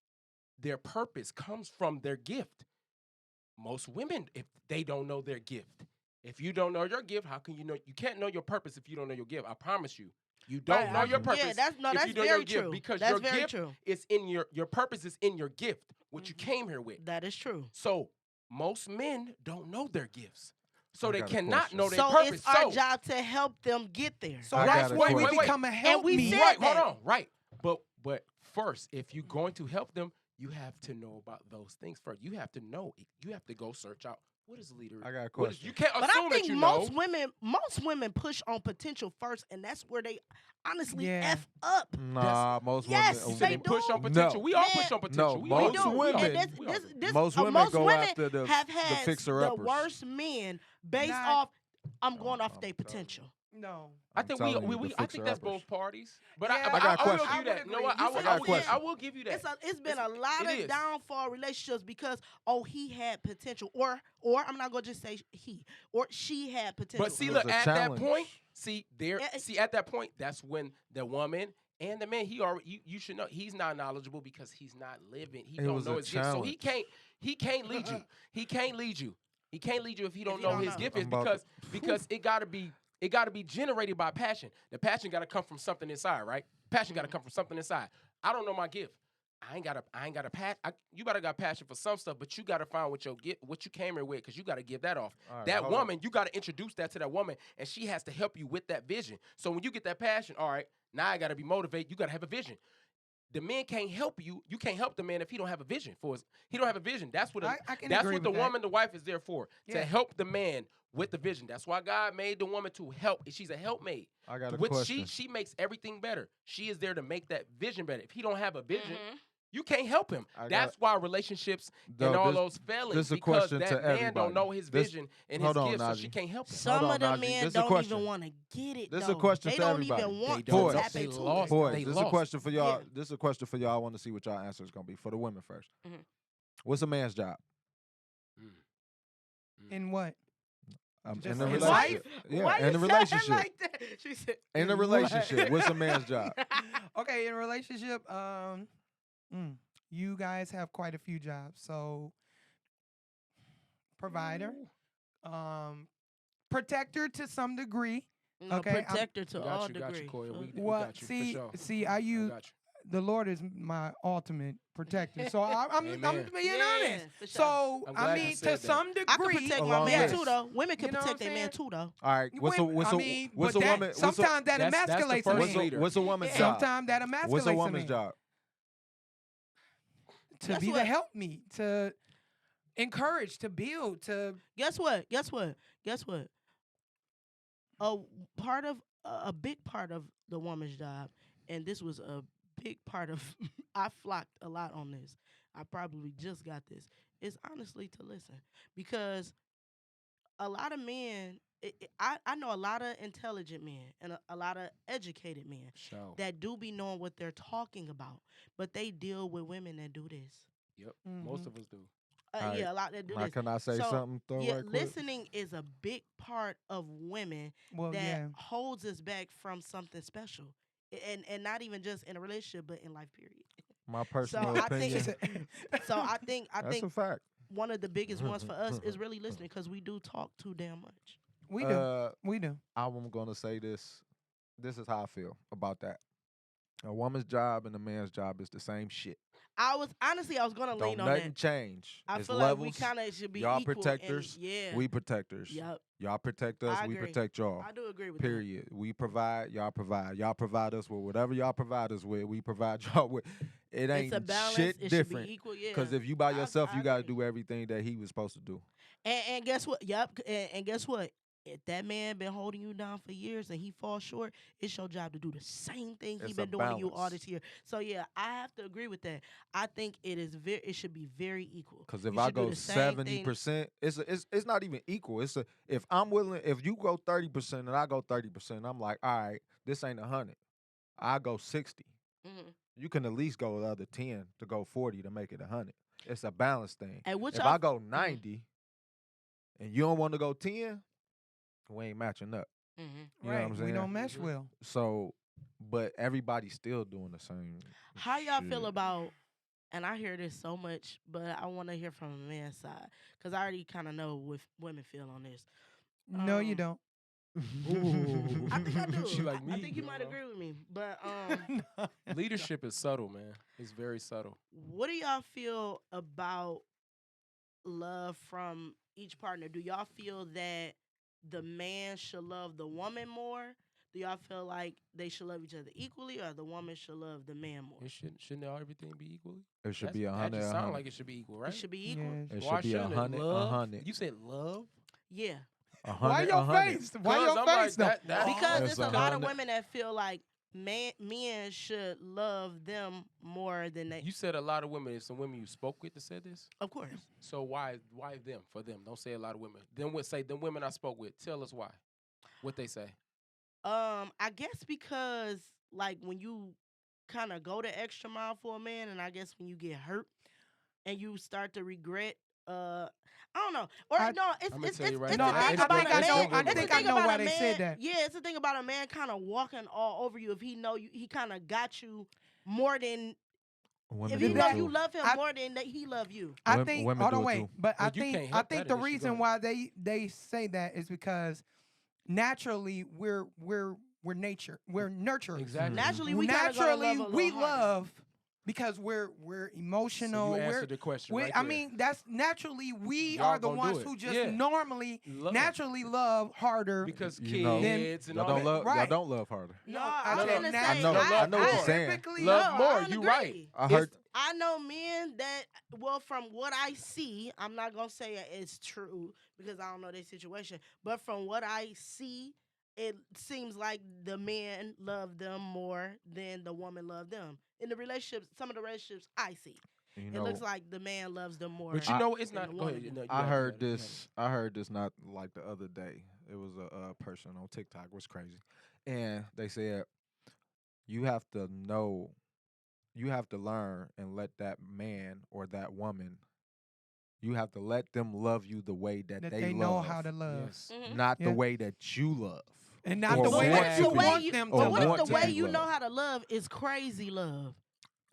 their purpose comes from their gift. Most women, if they don't know their gift, if you don't know your gift, how can you know? You can't know your purpose if you don't know your gift. I promise you. You don't Right, know your purpose. Yeah, that's if you don't know very your gift, true. because That's your very gift true. is in your purpose is in your gift, what you Mhm. came here with. That is true. So most men don't know their gifts, so I they got a cannot question. know their So purpose. it's our job to help them get there. So I that's got a where we question. become a help we me. said right, that. hold on, right. But first, if you're going to help them, you have to know about those things first. You have to know. You have to go search out what is a leader. I got a What is, question. you can't But assume I that think you most know. women push on potential first, and that's where they honestly Yeah. f up. Nah, most Yes, women. You said they they push do. on potential. No. We all Man, push on potential. we most all We do. women- And We all do. Most women most go women after the have had the fixer-uppers. worst men based Not- off. I'm going I'm off their telling you. potential. No. I I'm think telling you, we the I think that's fixer-uppers. both parties. But Yeah, I I got a will question. give I you would that. You know agree. what? You I said I got a will question. I will give you that. It's been a It's- lot it of is. downfall relationships because he had potential, or I'm not gonna just say he or she had potential. But see, It look, was a at challenge. that point, see there, Eh, eh. see at that point, that's when the woman and the man, he already, you should know, he's not knowledgeable because he's not living. He It don't was know a his gift, so he challenge. can't lead you. He can't lead you. He can't lead you if he don't you know don't his know. gift I'm is about because it gotta be generated by passion. The passion gotta come from something inside, right? Passion gotta come from something inside. I don't know my gift. I ain't got a passion. You gotta got passion for some stuff, but you gotta find what your gift, what you came here with, because you gotta give that off. All right, That hold on. woman, you gotta introduce that to that woman, and she has to help you with that vision. So when you get that passion, all right, now I gotta be motivated. You gotta have a vision. The man can't help you. You can't help the man if he don't have a vision for us. He don't have a vision. That's what I can that's agree what the with that. woman, the wife, is there for. Yeah. To help the man with the vision. That's why God made the woman to help. She's a helpmate. I got a Which question. she makes everything better. She is there to make that vision better. If he don't have a vision, Mhm. you can't help him. I got- That's why relationships No, and all this- those failings this is a because question that to man everybody. don't know his This- vision and hold his on, gifts, so she Najee. can't help him. Some Hold of the on, Najee. men This is a don't question. even want to get it. This is a though. question They to don't everybody. even want They to don't. tap They into lost. it. Boys, They this is a lost. question for y'all. Yeah. This is a question for y'all. I want to see what y'all answer is gonna be. For the women 1st. Mhm. What's a man's job? In what? In Just a his relationship. life? Yeah, Why in you a say it relationship. like that? She said, In a what? relationship, what's a man's job? Okay, in a relationship, you guys have quite a few jobs. So, provider, protector to some degree. No, Okay, I'm- protector to all Got you, degree. Coyle. We Well, got you, for see, sure. see, I I use got you. the Lord is my ultimate protector. So I'm Amen. being Yeah, honest. for sure. So I'm I glad you mean, said to that. some I can degree, protect my Along man with- too, though. Women can You know what protect I'm their man saying? too, though. All right. What's a women- what's I a mean, what's a but that- woman? What's a, Sometimes that That's the emasculates a first man. leader. what's a woman's Yeah. job? Sometimes that emasculates What's a a woman's man. job? To Guess be the what? helpmeet, to encourage, to build, to Guess what? Guess what? Guess what? A big part of the woman's job, and this was a big part of. I flocked a lot on this. I probably just got this. Is honestly to listen, because a lot of men. I know a lot of intelligent men and a lot of educated men Sure. that do be knowing what they're talking about, but they deal with women that do this. Yep. Mhm. Most of us do. Alright. Yeah, a lot that do Now, this. can I say So, something though? Yeah, right quick? listening is a big part of women Well, that yeah. holds us back from something special, and not even just in a relationship, but in life. Period. My So personal I think, She opinion. said- so I think, That's a fact. one of the biggest ones for us is really listening because we do talk too damn much. we do. We do. I'm gonna say this. This is how I feel about that. A woman's job and a man's job is the same shit. I was gonna Don't lean on nothing that. change. I It's feel levels. like we kind of should be Y'all equal. protectors. And, yeah. We protectors. Yep. Y'all protect us. I We agree. protect y'all. I do agree with Period. We provide. Y'all provide. Y'all provide us with whatever y'all provide us with. We provide y'all with. It that. ain't It's a balance. shit It different. should be equal. Yeah. Because if you by I- yourself, I you gotta agree. do everything that he was supposed to do. And guess what? Yep. And guess what? If that man been holding you down for years and he falls short, it's your job to do the same thing he It's been a doing to you all balance. this year. So yeah, I have to agree with that. I think it should be very equal. Because if You I should do go the same thing. 70%, it's not even equal. If I'm willing, if you go 30% and I go 30%, I'm like, all right, this ain't 100. I go 60. Mhm. You can at least go the other 10 to go 40 to make it 100. It's a balance thing. And which If I go 90 and you don't want to go 10, we ain't matching up. Mhm. You know what I'm We saying? don't mesh Mhm. well. So, but everybody's still doing the same. How y'all feel shit. about? And I hear this so much, but I want to hear from a man's side because I already kind of know what women feel on this. No, you Um, don't. I think I do. She like I me, think you you might know? agree with me, but Leadership is subtle, man. It's very subtle. what do y'all feel about love from each partner? Do y'all feel that the man should love the woman more? Do y'all feel like they should love each other equally, or the woman should love the man more? It shouldn't everything be equally? It should That's- be That 100. just sound 100. like it should be equal, right? It should be equal. Yes. It Why should be shouldn't it? 100. Love? 100. You said love? Yeah, 100. Why your 100. face? Why 'Cause your I'm like, face? though? that- because It's it's a lot of 100. women that feel like men should love them more than they. You said a lot of women. There's some women you spoke with that said this. Of course. So why them? For them, don't say a lot of women. Then what? Say the women I spoke with. Tell us why. What they say. I guess because like when you kind of go the extra mile for a man, and I guess when you get hurt and you start to regret, I don't know, or I- no, I'ma it's tell you right it's No, the now, I thing it's about think a I man. know. I women. It's the think I thing know about why a they man. said that. Yeah, it's the thing about a man kind of walking all over you if he know you. He kind of got you more than Women if do he it know too. you love him I- more than that he love you. I Wom- think. women Hold do on, it wait. too. But I But you can't think. I help think that the unless you reason go- why they say that is because naturally we're nature. We're nurturers. Exactly. Naturally, we kinda gonna Naturally, love a we little harder. love because we're emotional. So you we're answered the question we, right I there. mean, that's naturally we Y'all are the gonna do ones it. who just Yeah. normally Love. naturally love harder. Because You know, kids and Y'all all don't that. love. Right. Y'all don't love harder. No, I I'm no, gonna no. say I know. I know what you're saying. Typically, Love No, more. I don't You agree. right. I heard. I know men that, well, from what I see, I'm not gonna say it's true because I don't know their situation, but from what I see, it seems like the men love them more than the woman love them. In the relationships, some of the relationships I see, You it know, looks like the man loves them more. But you know, it's than not. the Go woman ahead. do. No, you I got it, heard you got it, you got this. I heard this not like the other day. It was a person on TikTok. It was crazy, and they said you have to know, you have to learn and let that man or that woman. You have to let them love you the way that, that they they love, know how to it. love, Yes. Mhm. not Yeah. the way that you love. and not Or the way want that to you be. want them to Or But what's love. want the to way be you know loved. how to love is crazy love.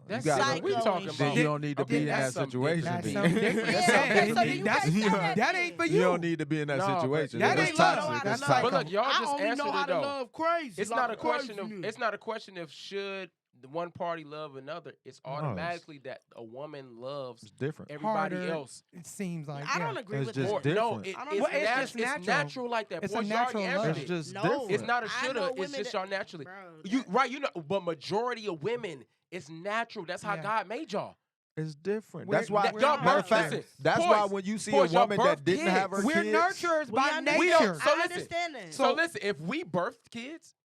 That's gotta- what we Psycho talking and Then about. you don't need to Okay, be in that that's something situation. different. That's then. something different. Yeah, That's okay, something so then different. you That's can't say that that then. ain't for You you. don't need to be in that No, but situation. that It's ain't toxic. love. It's That's toxic. But look, y'all I just only answered know how it to though. love crazy. It's like not a a question crazy of. nigga. It's not a question of should the one party love another. It's No, it's- automatically that a woman loves It's different. everybody Harder, else. It seems like. I yeah. don't agree It's with just that. different. No, I don't it's, Well, it's just it's natural. natural like that. It's Boys, a you already natural answered love. It's it. just No. different. It's not a I shoulda. know It's women just that- y'all naturally. Bro, You that- right? You know, but majority of women, it's natural. That's how Yeah. God made y'all. It's different. We're- That's why. that- Y'all we're Matter of birth. fact, nurturers. that's Boys, why when you see boys, a y'all woman that birth didn't have her kids. We're kids, nurturers We by understand. We don't- nature. so I listen. understand that. So listen, if we birthed kids,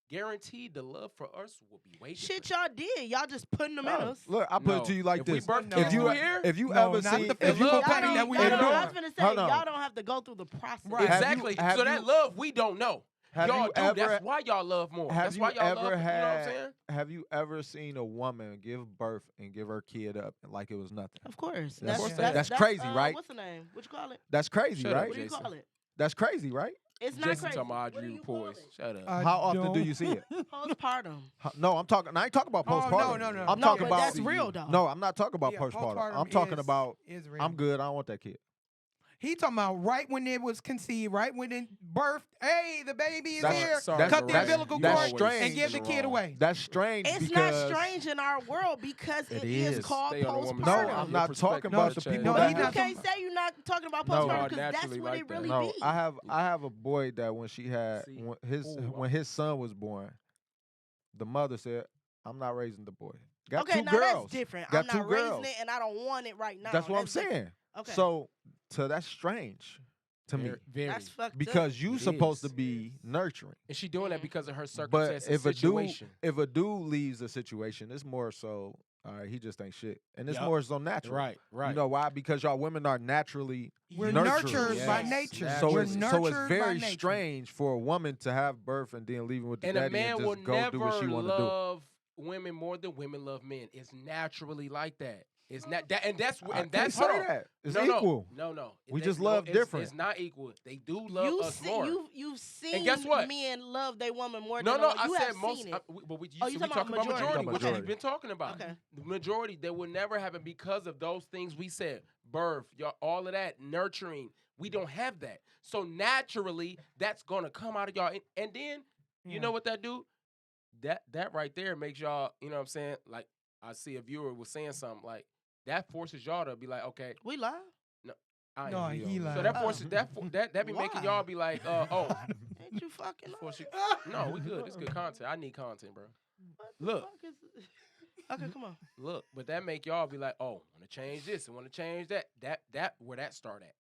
guaranteed the love for us will be way different. Shit, y'all did. Y'all just putting them in No, us. look, I put No. it to you like If we this: birth No. kids if you through here, if you No, ever not seen the if you physical Y'all pain don't, that we y'all endure. don't, I was finna say, Hold on. y'all don't have to go through the process. Right. exactly. have So you- that love we don't know. Have y'all you do. ever? That's why y'all love more. Have That's you why y'all ever love. You know what I'm had? saying? Have you ever seen a woman give birth and give her kid up like it was nothing? Of course. That's- course that's crazy, right? What's the name? What you call it? That's crazy, Shut up, right? What do you Jason. call it? That's crazy, right? It's not Jason crazy. talking about What do Audrey you call Poise. it? Shut up. I How often do don't- you see it? Postpartum. No, I'm talking. I ain't talking about Oh, no, postpartum. no, no. I'm No, talking but about. that's real though. No, I'm not talking about Yeah, postpartum. I'm talking about. is real. I'm good. I don't want that kid. He talking about right when it was conceived, right when it birthed. Hey, the baby is That's- here. sorry, Cut the Mariah. umbilical You that's cord strange. and give the in kid wrong. away. That's strange. It's because not strange in our world because It it is is. called Stay on a woman's No, side. postpartum. I'm Your not perspective talking about gotta the change. people No, that he You not can't say you're not talking about No. postpartum Y'all because that's naturally what like it that. really No, be. I have a boy that when she had See? when Ooh, his son was born, the mother said, "I'm not raising the boy." Got Okay, two now girls. that's different. Got I'm two not raising girls. it and I don't want it right now. That's what I'm different. saying. Okay. So that's strange to me Very. That's fucked because you It supposed is. to be nurturing. And she doing that Mhm. because of her But circumstances, if a dude situation. leaves a situation, it's more so. All right, he just ain't shit, and it's Yup. more so natural. Right. You know why? Because y'all women are naturally We're nurturers. nurturers by Yes, nature. naturally. We're So nurtured it's by very nature. strange for a woman to have birth and then leaving with the And a daddy man and will just go do what she never want to do. love women more than women love men. It's naturally like that. It's not that, and that's I and can't that's say hold on. that. It's no, equal. No. We They- just no, love it's- different. It's not equal. They do love us more. You've seen guess what? men love their woman more No, than no, a woman. I You said have most. seen it. But we Oh, you talking talking about about majority. majority, which Majority. we've been talking about. Okay. The majority, they will never happen because of those things we said. Birth, all of that, nurturing. We don't have that. So naturally, that's gonna come out of y'all. And then, Yeah. you know what that do? That right there makes y'all, you know what I'm saying? Like, I see a viewer was saying something, like, that forces y'all to be like, okay, We live. I No, ain't he real. So lied. that forces that be making Why? y'all be like, oh, Ain't you fucking force live? you. No, we good. It's good content. I need content, bro. What the Look. fuck is- Okay, come on. Look, but that make y'all be like, oh, want to change this and want to change that. That where that start at.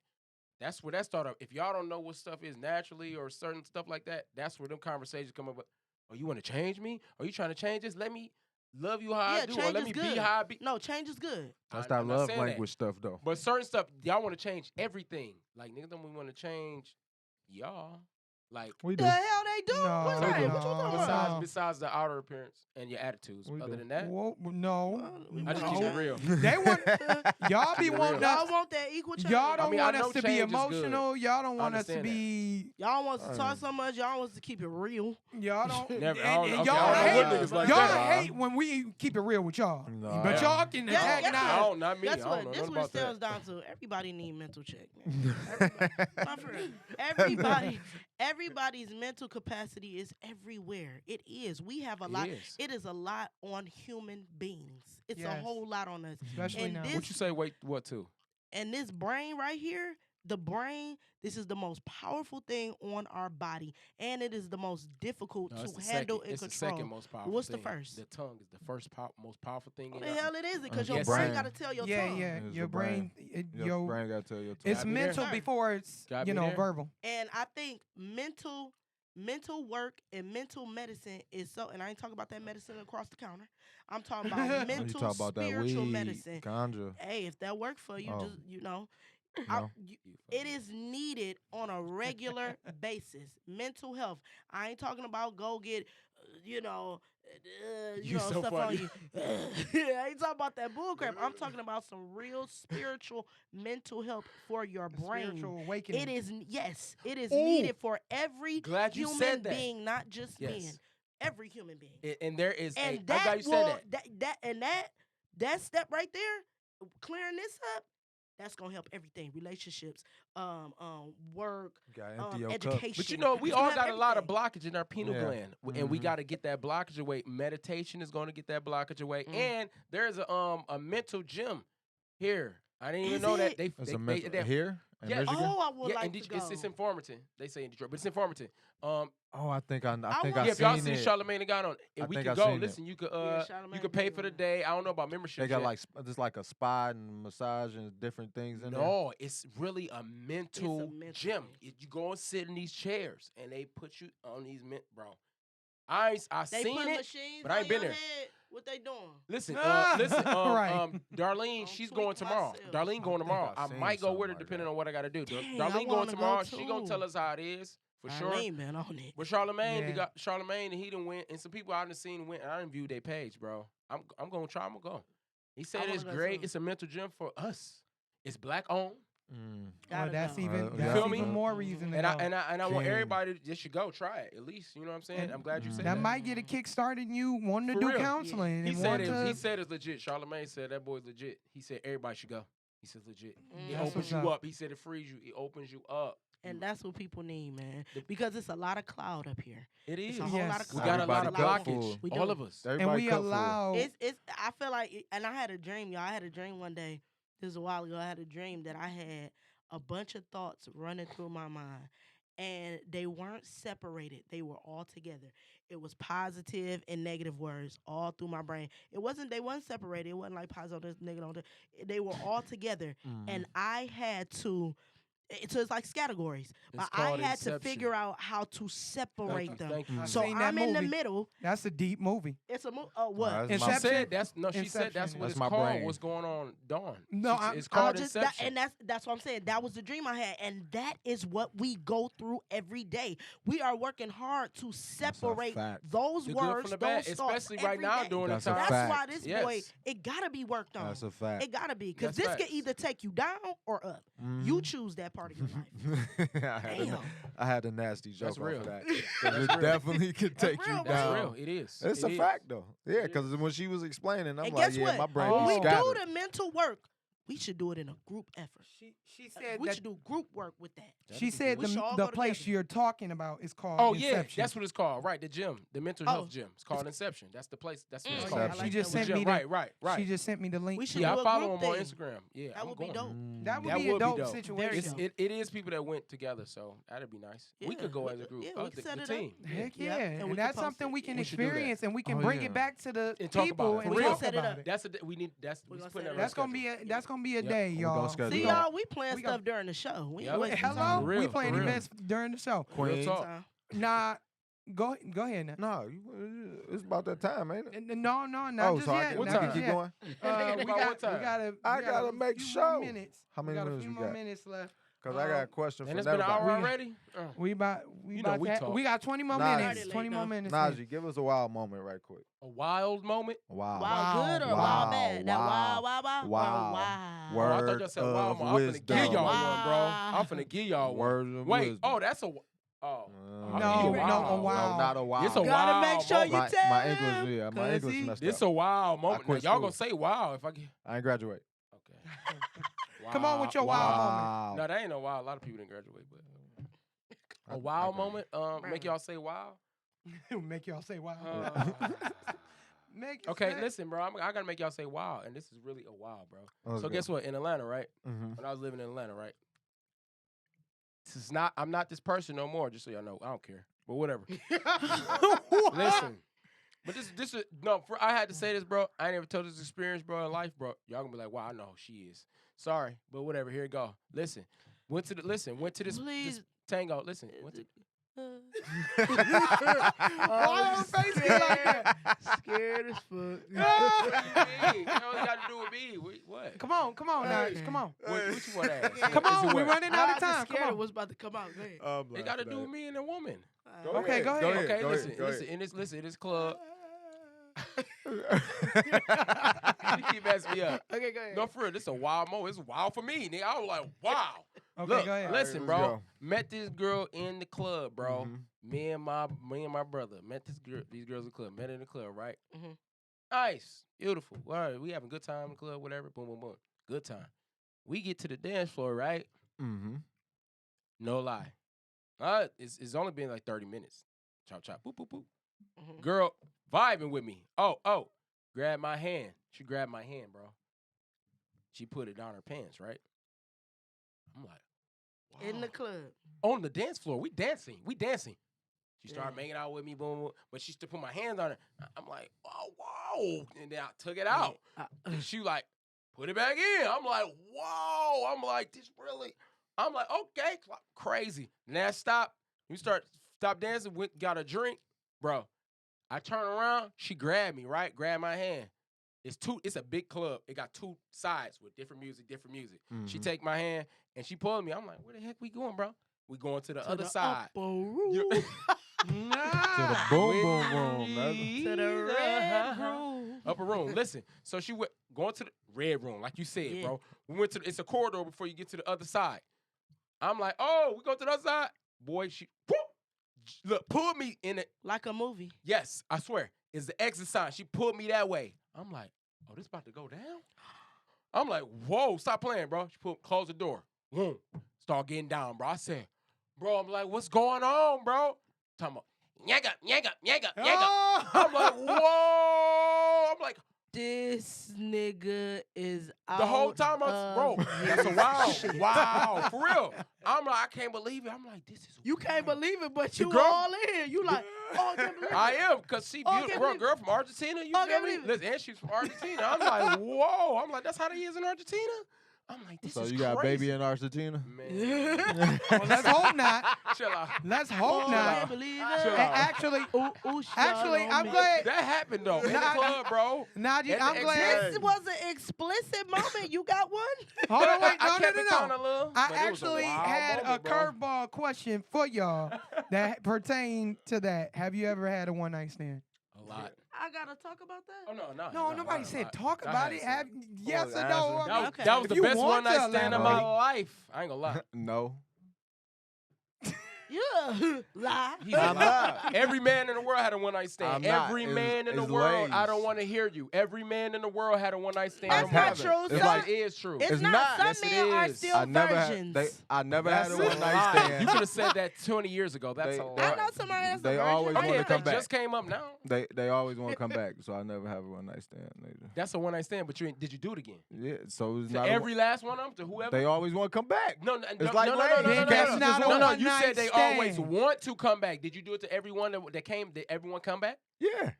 That's where that start up. If y'all don't know what stuff is naturally or certain stuff like that, that's where them conversations come up. With, oh, you want to change me? Are you trying to change this? Let me love you how I Yeah, do, or change let is me good. be how I be. No, change is good. That's I'm that not love saying that. language stuff, though. But certain stuff, y'all want to change everything. Like niggas don't want to change y'all. Like We The do. hell they do? No, What's we that? do. What you talking Besides- about? No. besides the outer appearance and your attitudes. We Other do. than that, Whoa, no, I just no. keep it real. They want y'all be Keep it wanting real. us. Y'all want that equal change? Y'all don't I mean, I want know us to be change is good. emotional. Y'all don't I want us to understand that. be. Y'all want us to talk so much. Y'all want us to keep it real. Y'all don't. Never- I and, don't- and okay, y'all I don't know hate. what niggas like y'all that. hate when we keep it real with y'all. Nah. But y'all can Yeah, antagonize. that's no, not me. I That's don't what know this nothing what it about stems that. down to. Everybody need mental check, man. Not for real. Everybody's mental capacity is everywhere. It is. We have a lot. is. It is a lot on human beings. It's a Yes. whole lot on us. Especially And now. this- What you say? Wait, what to? And this brain right here, the brain, this is the most powerful thing on our body, and it is the most difficult No, it's to the handle second, and it's control. the second most powerful. What's the thing. first? The tongue is the first most powerful thing. What in the your- hell it is? Because It's your your brain brain. got to tell your Yeah, tongue. yeah. It's Your the brain. Your brain got to tell your tongue. It's Got me mental there. before it's Got me there. verbal. And I think mental work and mental medicine is so. And I ain't talking about that medicine across the counter. I'm talking about Oh, you mental, talk about that spiritual weed, medicine. ganja. Hey, if that worked for you, Oh. just No. it is needed on a regular basis. Mental health. I ain't talking about go get, You stuff so on funny. you. I ain't talking about that bullcrap. I'm talking about some real spiritual mental health for your brain. Spiritual awakening. It is yes, it is Ooh. needed for every Glad you human said that. being, not just Yes. men. Every human being. And there is And I'm that glad you will said that. that step right there, clearing this up, that's gonna help everything. Relationships, work, Got empty your cup. education. But you know, we It's gonna all help got a lot of everything. blockage in our pineal Yeah. gland, and we Mhm. got to get that blockage away. Meditation is going to get that blockage away, Mm. and there's a mental gym here. I didn't even Is know that it? they It's they, a mental, they, here in Yeah. Michigan. Oh, I would yeah, like and to go. it's in Farmington. They say in Detroit, but it's in Farmington. Oh, I think I think want- I Yeah, if y'all seen seen it. Charlamagne and got on, if I we think could I go, seen it. listen, you could Yeah, you Charlamagne could pay big for the on that. day. I don't know about membership. They got yet. like just like a spa and massage and different things in there. No, it's really a mental, mental gym. thing. You go and sit in these chairs, and they put you on these bro. I They seen put it. machines but I on ain't been your there. head. What they doing? Listen, Right. Darlene, I'll she's tweak going tomorrow. myself. Darlene going think tomorrow. I I seen might go with her something like depending that. on what I got to do. Dang, I Darlene going wanna go tomorrow. She gonna too. tell us how it is. for sure. Charlene been on it. But Charlemagne, Yeah. got Charlemagne, and he done went, and some people I done seen went, and I didn't view their page, bro. I'm gonna try. I'm gonna go. He said wanna it's go great. too. It's a mental gym for us. It's black owned, Well, Gotta that's go. even You that's feel me? even more reason to and go. I want King. everybody to just should go try it at least. You know what I'm saying? And I'm glad you said that that. might get a kick started in you wanting to For do real. counseling He and said want it. He to. said it's legit. Charlemagne said that boy's legit. He said everybody should go. He said legit. It That's opens what's you up. up. He said it frees you. It opens you up. And that's what people need, man. The- Because it's a lot of cloud up here. It is. It's a whole lot Yes. of We cloud. got a lot of Everybody cut blockage. full. We All do. of us. And Everybody we cut full. allow. It's. I feel like, and I had a dream, y'all. I had a dream one day. This was a while ago. I had a dream that I had a bunch of thoughts running through my mind, and they weren't separated. They were all together. It was positive and negative words all through my brain. It wasn't. They wasn't separated. It wasn't like positive this negative on this. They were all together, and I had to. So it's like categories. But I called had to Inception. figure out how to separate them. Thank you. I've So seen that I'm in the movie. middle. That's a deep movie. It's a what? that's She Inception? said that's no. She said that's Inception. what That's it's my called. brain. What's going on, Dawn? No, She- I'm- it's I'll called just Inception. and that's what I'm saying. That was the dream I had, and that is what we go through every day. We are working hard to separate fact. those The good words, from the bad, those thoughts, especially right every now day. during That's the a time. That's fact. why this boy, Yes. it gotta be worked on. That's a fact. It gotta be, because That's this could facts. either take you down or up. You choose that part of your life. Damn. I had a nasty joke That's off real. of that. 'Cause it definitely could That's take real, you bro. That's down. real. It is. It's It a is. fact though. Yeah, It because when she was explaining, I'm And like, guess yeah, what? my brain When is we scattered. do the mental work, we should do it in a group effort. She said We that. should do group work with that. She said We should all the go place together. you're talking about is called Oh yeah, Inception. that's what it's called. Right, the gym, the mental Oh. health gym. It's called Inception. That's the place. That's what it's Mm, called. yeah, I Inception. like She just that one. sent me the. Right. She just sent me the link. We to should it. Yeah, do I a follow group him on thing. Instagram. Yeah, That I'm would be going. dope. That would That be a would be dope dope. situation. Very dope. It is people that went together, so that'd be nice. We Yeah, could go we as a could- group. yeah, Oh, we could the set it up. team. Heck Yeah, yeah, and we and can that's post something it. we can We should do that. experience, and we can Oh, bring yeah. it back to the And talk people about it. and For talk real. Set it about up. it. That's we need. We We gonna putting set that it on That's gonna be schedule. that's gonna be a Yep. day, We y'all. gonna schedule See, Yeah. y'all, we playing We stuff gonna- during the show. We Yep. ain't wasting Hello, time. For real, we playing for real. events during the show. Real Queen. talk. Time. Nah, go ahead now. No, it's about that time, ain't it? No, not Oh, just so I yet. can, What not I time? can just keep yet. going? We About got, what time? I gotta a make few sure. more minutes. How many we got minutes a few we more got? minutes left. Because I got a question And for it's been an hour everybody. already. We You know we talk. we got 20 more Nah, minutes. Already 20 late more now. minutes. Najee, give us a wild moment right quick. A wild moment. Wow. Wild good or Wow. wild bad? That Wow. wild, Wow. wow. Word Oh, I thought y'all said wild of moment. I'm finna wisdom. give y'all Wow. one, bro. I'm finna give y'all one. Word of Wait. wisdom. Oh, that's a. Oh. No, No, a no, a wild. wild. No, not a wild. It's a Gotta wild make sure you moment. tell my him, English, yeah, my 'cause English he- messed This up. a wild moment. Now, quit y'all school. gonna say wow if I get. I ain't graduate. Okay. Come on with your wild Wow. No, that ain't no wild. A lot of people didn't graduate, but a wild moment. Make y'all say wow. Make y'all say wow. Uh, Make it okay, say- listen, bro. I gotta make y'all say wow, and this is really a wow, bro. Let's So go. guess what? In Atlanta, right? Mhm. When I was living in Atlanta, right? This is not. I'm not this person no more. Just so y'all know, I don't care. But whatever. Listen. But this is no. I had to say this, bro. I ain't never told this experience, bro, in life, bro. Y'all gonna be like, wow, I know who she is. Sorry, but whatever. Here it go. Listen. Went to this Please. tango. Listen. Went to, Why her face be like that? Scared as fuck. What you got to do with me? What? Come on, Naj. Hey. Come on. What you want to ask? Come Is on, it we what? running out of time. Scared Come of on. what's about to come out. Go ahead. It got to do with me and a woman. Go Okay, ahead, go ahead. Okay, go listen, go listen. In this club. You keep messing me up. Okay, go ahead. No, for real, this a wild moment. It's wild for me, nigga. I was like, wow. Okay, Look, go ahead. listen, Alright, bro. let's go. Met this girl in the club, bro. Mhm. Me and my brother met these girls in the club. Met in the club, right? Mhm. Nice, beautiful. All right, we having a good time in the club, whatever. Boom, boom, boom. Good time. We get to the dance floor, right? Mm-hmm. No lie. It's only been like 30 minutes. Chop, chop, boop, boop, boop. Mhm. Girl vibing with me. Oh, grab my hand. She grabbed my hand, bro. She put it down her pants, right? I'm like, wow. In the club. On the dance floor, we dancing. She started Yeah. making out with me, boom, boom, but she still put my hands on her. I'm like, oh, whoa. And then I took it out. And she like, put it back in. I'm like, whoa. I'm like, this really? I'm like, okay, crazy. Now stop dancing, got a drink. Bro, I turn around, she grabbed me, right? Grabbed my hand. It's a big club. It got two sides with different music. She Mhm. take my hand and she pulled me. I'm like, where the heck we going, bro? We going to the To other the side. upper room. You- To the boom boom room. To the red room. Upper room. Listen. So she went going to the red room, like you said, Yeah. bro. We went to it's a corridor before you get to the other side. I'm like, oh, we go to the other side. Boy, she whoop, look, pulled me in it. Like a movie. Yes, I swear. It's the exit sign. She pulled me that way. I'm like, oh, this about to go down? I'm like, whoa, stop playing, bro. She close the door. Boom. Start getting down, bro. I said, bro, I'm like, what's going on, bro? Talking about, nigga, nigga, nigga, nigga. Oh! I'm like, whoa. I'm like, This nigga is out. the whole time bro, that's a his wow. shit. Wow, for real. I'm like, I can't believe it. I'm like, this is You can't wild. believe it, but The you girl- all in. You like, oh, I can't believe it. I am, because she Oh, I beautiful. can't Bro, believe it. girl from Argentina, you Oh, I feel can't me? believe it. Listen, and she's from Argentina. I'm like, whoa. I'm like, that's how they is in Argentina? I'm like, this So is you got a crazy. baby in Argentina? Man. Well, let's hope not. Chill out. Let's Oh, hope I not. can't believe Chill it. out. Actually, Ooh, actually, shut on I'm me. glad. That happened, though, in the Nah, club, bro. Najee, At the I'm exit. glad. This was an explicit moment. You got one? Hold on, wait, I no, kept it no. kinda little, I but it was a actually wild had moment, a bro. curveball question for y'all that pertained to that. Have you ever had a one night stand? A lot. I gotta talk about that. Oh, no. No, nobody said talk I about had it. some. Have, yes or answer. no? I That mean, was, Okay. that was If the you best want one night to stand of my elaborate. life. I ain't gonna lie. No. Yeah. Lie. He's I'm lying. not. Every man in the world had a one night stand. I'm not. Every It's- man in the it's world. I lays. don't want to hear you. Every man in the world had a one night stand. That's on not heaven. true, Yes, son. like- it is true. It's It's not. not. Some Yes, it men are is. still I never virgins. had. I never had That's a a one night lie. stand. You could have said that 20 years ago. That's They- a they- I lie. know somebody that's a They virgin. always I wanna mean, if come they back. just came up now. They always want to come back, so I never have a one night stand. Neither. That's a one night stand, but did you do it again? Yeah, so it's To not. every last one of them, to whoever. They always want to come back. No, no, It's no, like no, no, rain. no, no, no, That's no, not a no, no. one You night said they always stand. want to come back. Did you do it to everyone that came? Did everyone come back? Yeah. Then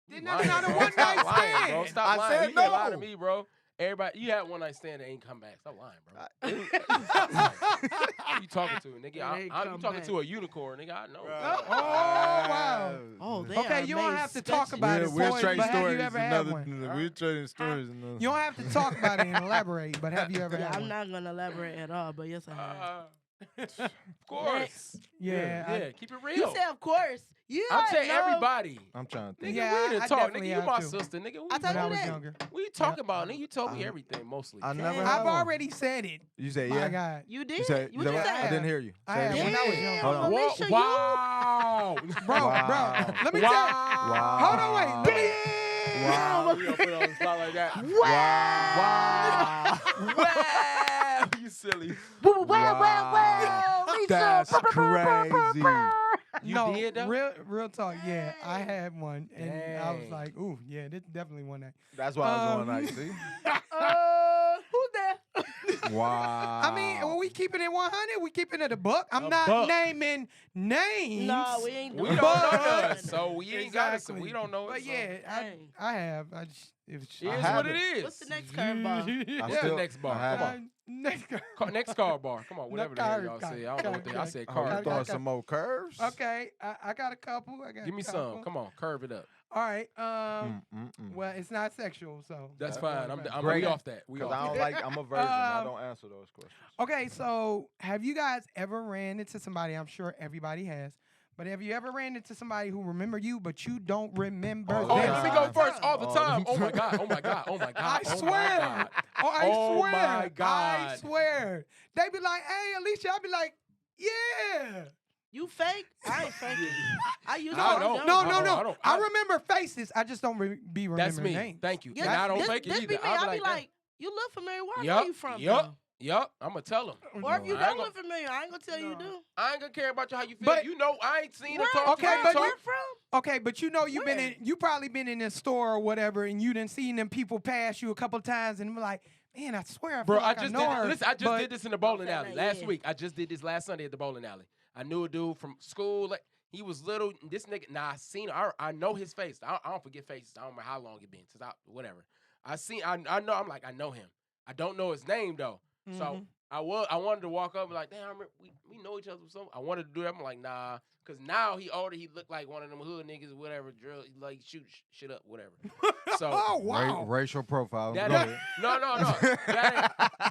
You that's lying, not a bro. one Stop night lying, bro. stand. Stop I lying. said You can't lie to no. me, bro. Everybody, you had one night stand that ain't come back. Stop lying, bro. Who you talking to, nigga? It ain't You come talking back. to a unicorn, nigga. I know. Oh, wow. Oh, they Okay, are you don't made have to talk special. about it. We're Boys, trading but have you stories. ever had one? We're trading stories. Another. You don't have to talk about it and elaborate, but have you ever Yeah, had I'm one? not gonna elaborate at all, but yes, I have. Of course. Next. Yeah, I- Yeah. Keep it real. You said, of course. Yeah, I'm saying no. everybody. I'm trying to Nigga, think. Yeah, we didn't I talk. definitely Nigga, you have my to. sister. Nigga, I When told I you was that. younger. what you talking about? Nigga, you told me everything mostly. I never Damn. had I've one. already said it. You said My yeah. God. You did. You said, what you what? said? I didn't hear you. I Say it had again. when I was Damn, younger. Hold on. Alicia, Wow. Bro, Wow. bro, let me tell you. Wow. Hold on, wait. Let me. Wow. You gonna put it on the spot like that? Wow. Wow. You silly. That's crazy. You No, did though? real talk. Yeah, I had one, and I was Dang. like, "Ooh, yeah, this definitely one night." That's why I was on night. See? Who's that? Wow. I mean, when we keeping it 100, we keeping it a buck. I'm A not buck. naming names. No, we ain't We doing don't But- know that. none, so we ain't got it. So we don't know it. But so. yeah, Dang. I have. I just, it was. It I is have what it. it is. What's the next curveball? I What's the next bar? I have Come it. on. Next. Next card bar. Come on, whatever the hell y'all card, say. I don't know what I said. Oh, Card. you Okay, throwing okay. some more curves? Okay, I got a couple. I got Give me a couple. some. Come on, curve it up. All right. Mm. Well, it's not sexual, so That's Okay. fine. I'm Great. we off that. We Because off I don't that. like, I'm a virgin. I Um, don't answer those questions. Okay, so have you guys ever ran into somebody? I'm sure everybody has, but have you ever ran into somebody who remember you, but you don't remember All Oh, the them? let me time. go first all the All time. the Oh my time. god. Oh my god. Oh my god. I Oh my swear. God. Oh, I Oh swear. my I God. swear. They be like, "Hey, Alicia," I be like, "Yeah." You fake? I ain't faking. I used to. I I'm don't. done. No, I no, don't- no. I don't- I I- remember faces. I just don't be remembering That's me. names. Thank you. Yeah, And I don't this, fake it this either. be me. I'll I be that. like, you look familiar. Where I know Yup. you from? Yup. though? Yup. I'm gonna tell them. Or if you I ain't don't gonna- look familiar, I ain't gonna tell you you do. I ain't gonna care about you how you feel. But- You know, I ain't seen Where, her talk Okay, to where, you. but talk- where from? Okay, but you know you've been Where? in. You probably been in a store or whatever, and you done seen them people pass you a couple times, and be like, "Man, I swear, I Bro, feel like I just know did. her." Listen, I just but- did this in the bowling Okay, alley now, last yeah. week. I just did this last Sunday at the bowling alley. I knew a dude from school. Like he was little. This nigga. Nah, I seen. I know his face. I don't forget faces. I don't remember how long it been since whatever. I know. I'm like I know him. I don't know his name though. So Mhm. I wanted to walk up and like, damn, I remember we know each other from something. I wanted to do that. I'm like, nah, because now he older. He looked like one of them hood niggas or whatever. Drill, like shoot shit up, whatever. So Oh wow. Racial profile. that Go ain't, ahead. no.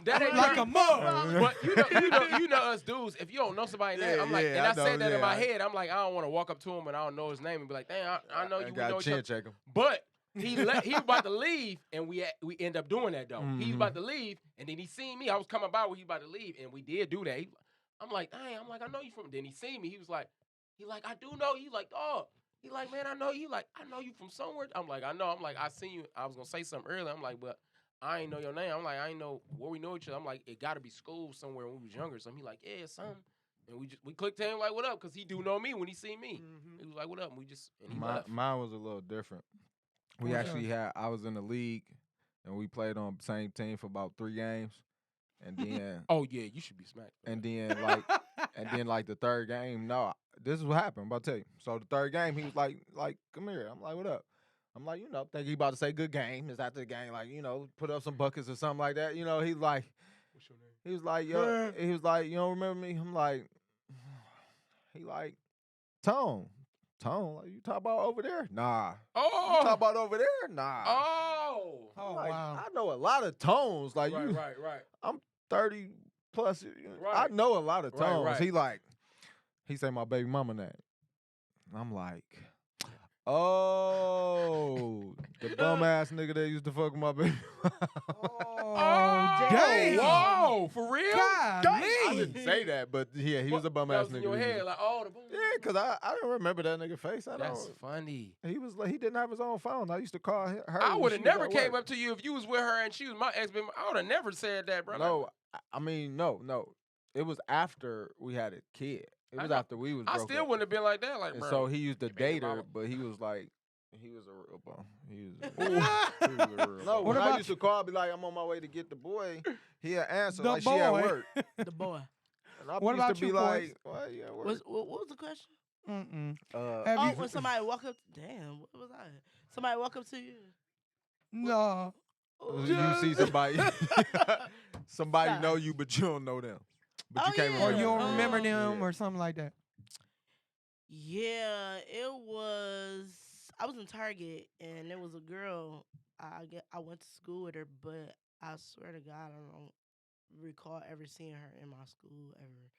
That ain't Like a nothing. mug. But you know us dudes. If you don't know somebody's name, I'm like, Yeah, and I I said know, that in my yeah. head. I'm like, I don't want to walk up to him and I don't know his name and be like, damn, I know you. We Got know each chin other. check him. But he was about to leave, and we end up doing that though. He was Mhm. about to leave, and then he seen me. I was coming by where he was about to leave, and we did do that. I'm like, dang, I know you from. Then he seen me. He like, I do know you. Like, oh, he like, man, I know you. Like, I know you from somewhere. I'm like, I know. I'm like, I seen you. I was gonna say something earlier. I'm like, but I ain't know your name. I'm like, I ain't know where we know each other. I'm like, it got to be school somewhere when we was younger. So he like, yeah, something. And we clicked to him like, what up? Cause he do know me when he see me. He was like, what up? And he left. Mine was a little different. We What's actually I was in the league, and we played on the same team for about 3 games, and then Oh yeah, you should be smacked. and then like the third game. No, this is what happened. I'm about to tell you. So the third game, he was like, come here. I'm like, what up? I'm like, think he about to say good game. Is after the game, like, put up some buckets or something like that. He's like, What's your name? he was like, yo, he was like, you don't remember me? I'm like, he like, Tone, like you talk about over there? Nah. You talk Oh, about over there? Nah. oh, Oh Like, wow. I know a lot of tones. Like right, you, right. I'm 30 plus. I Right. know a lot of Right, tones. right. He say my baby mama name. I'm like, oh, the bum ass nigga that used to fuck with my baby. Oh, dang. Whoa, for real? I Golly. didn't say that, but yeah, he was a bum that ass was in nigga. your that head, used- like, oh, the boom. Yeah, because I don't remember that nigga face. That's funny. He was like, he didn't have his own phone. I used to call her. I when would have she was never at came work. up to you if you was with her and she was my ex. I would have never said that, bro. No, I mean, no. It was after we had a kid. It I was know. after we was I broke still up. wouldn't have been like that. Like, And bro. so he used to your baby date her, mama. but he was a real bum. He was a real What bum. When I about used to call, I'd be like, I'm on my way to get the boy. He'll answer The like she at boy. work. The boy. And I What used about to be you, like, well, yeah, at work. What was the question? Mm-mm. Uh, Oh, when somebody walk up. Damn, what was I? Somebody walk up to you. No. you see somebody, somebody Stop. know you, but you don't know them. But Oh, you can't yeah. Or remember. you don't Oh, remember them yeah. or something like that. Yeah, it was. I was in Target and there was a girl. I went to school with her, but I swear to God, I don't recall ever seeing her in my school ever.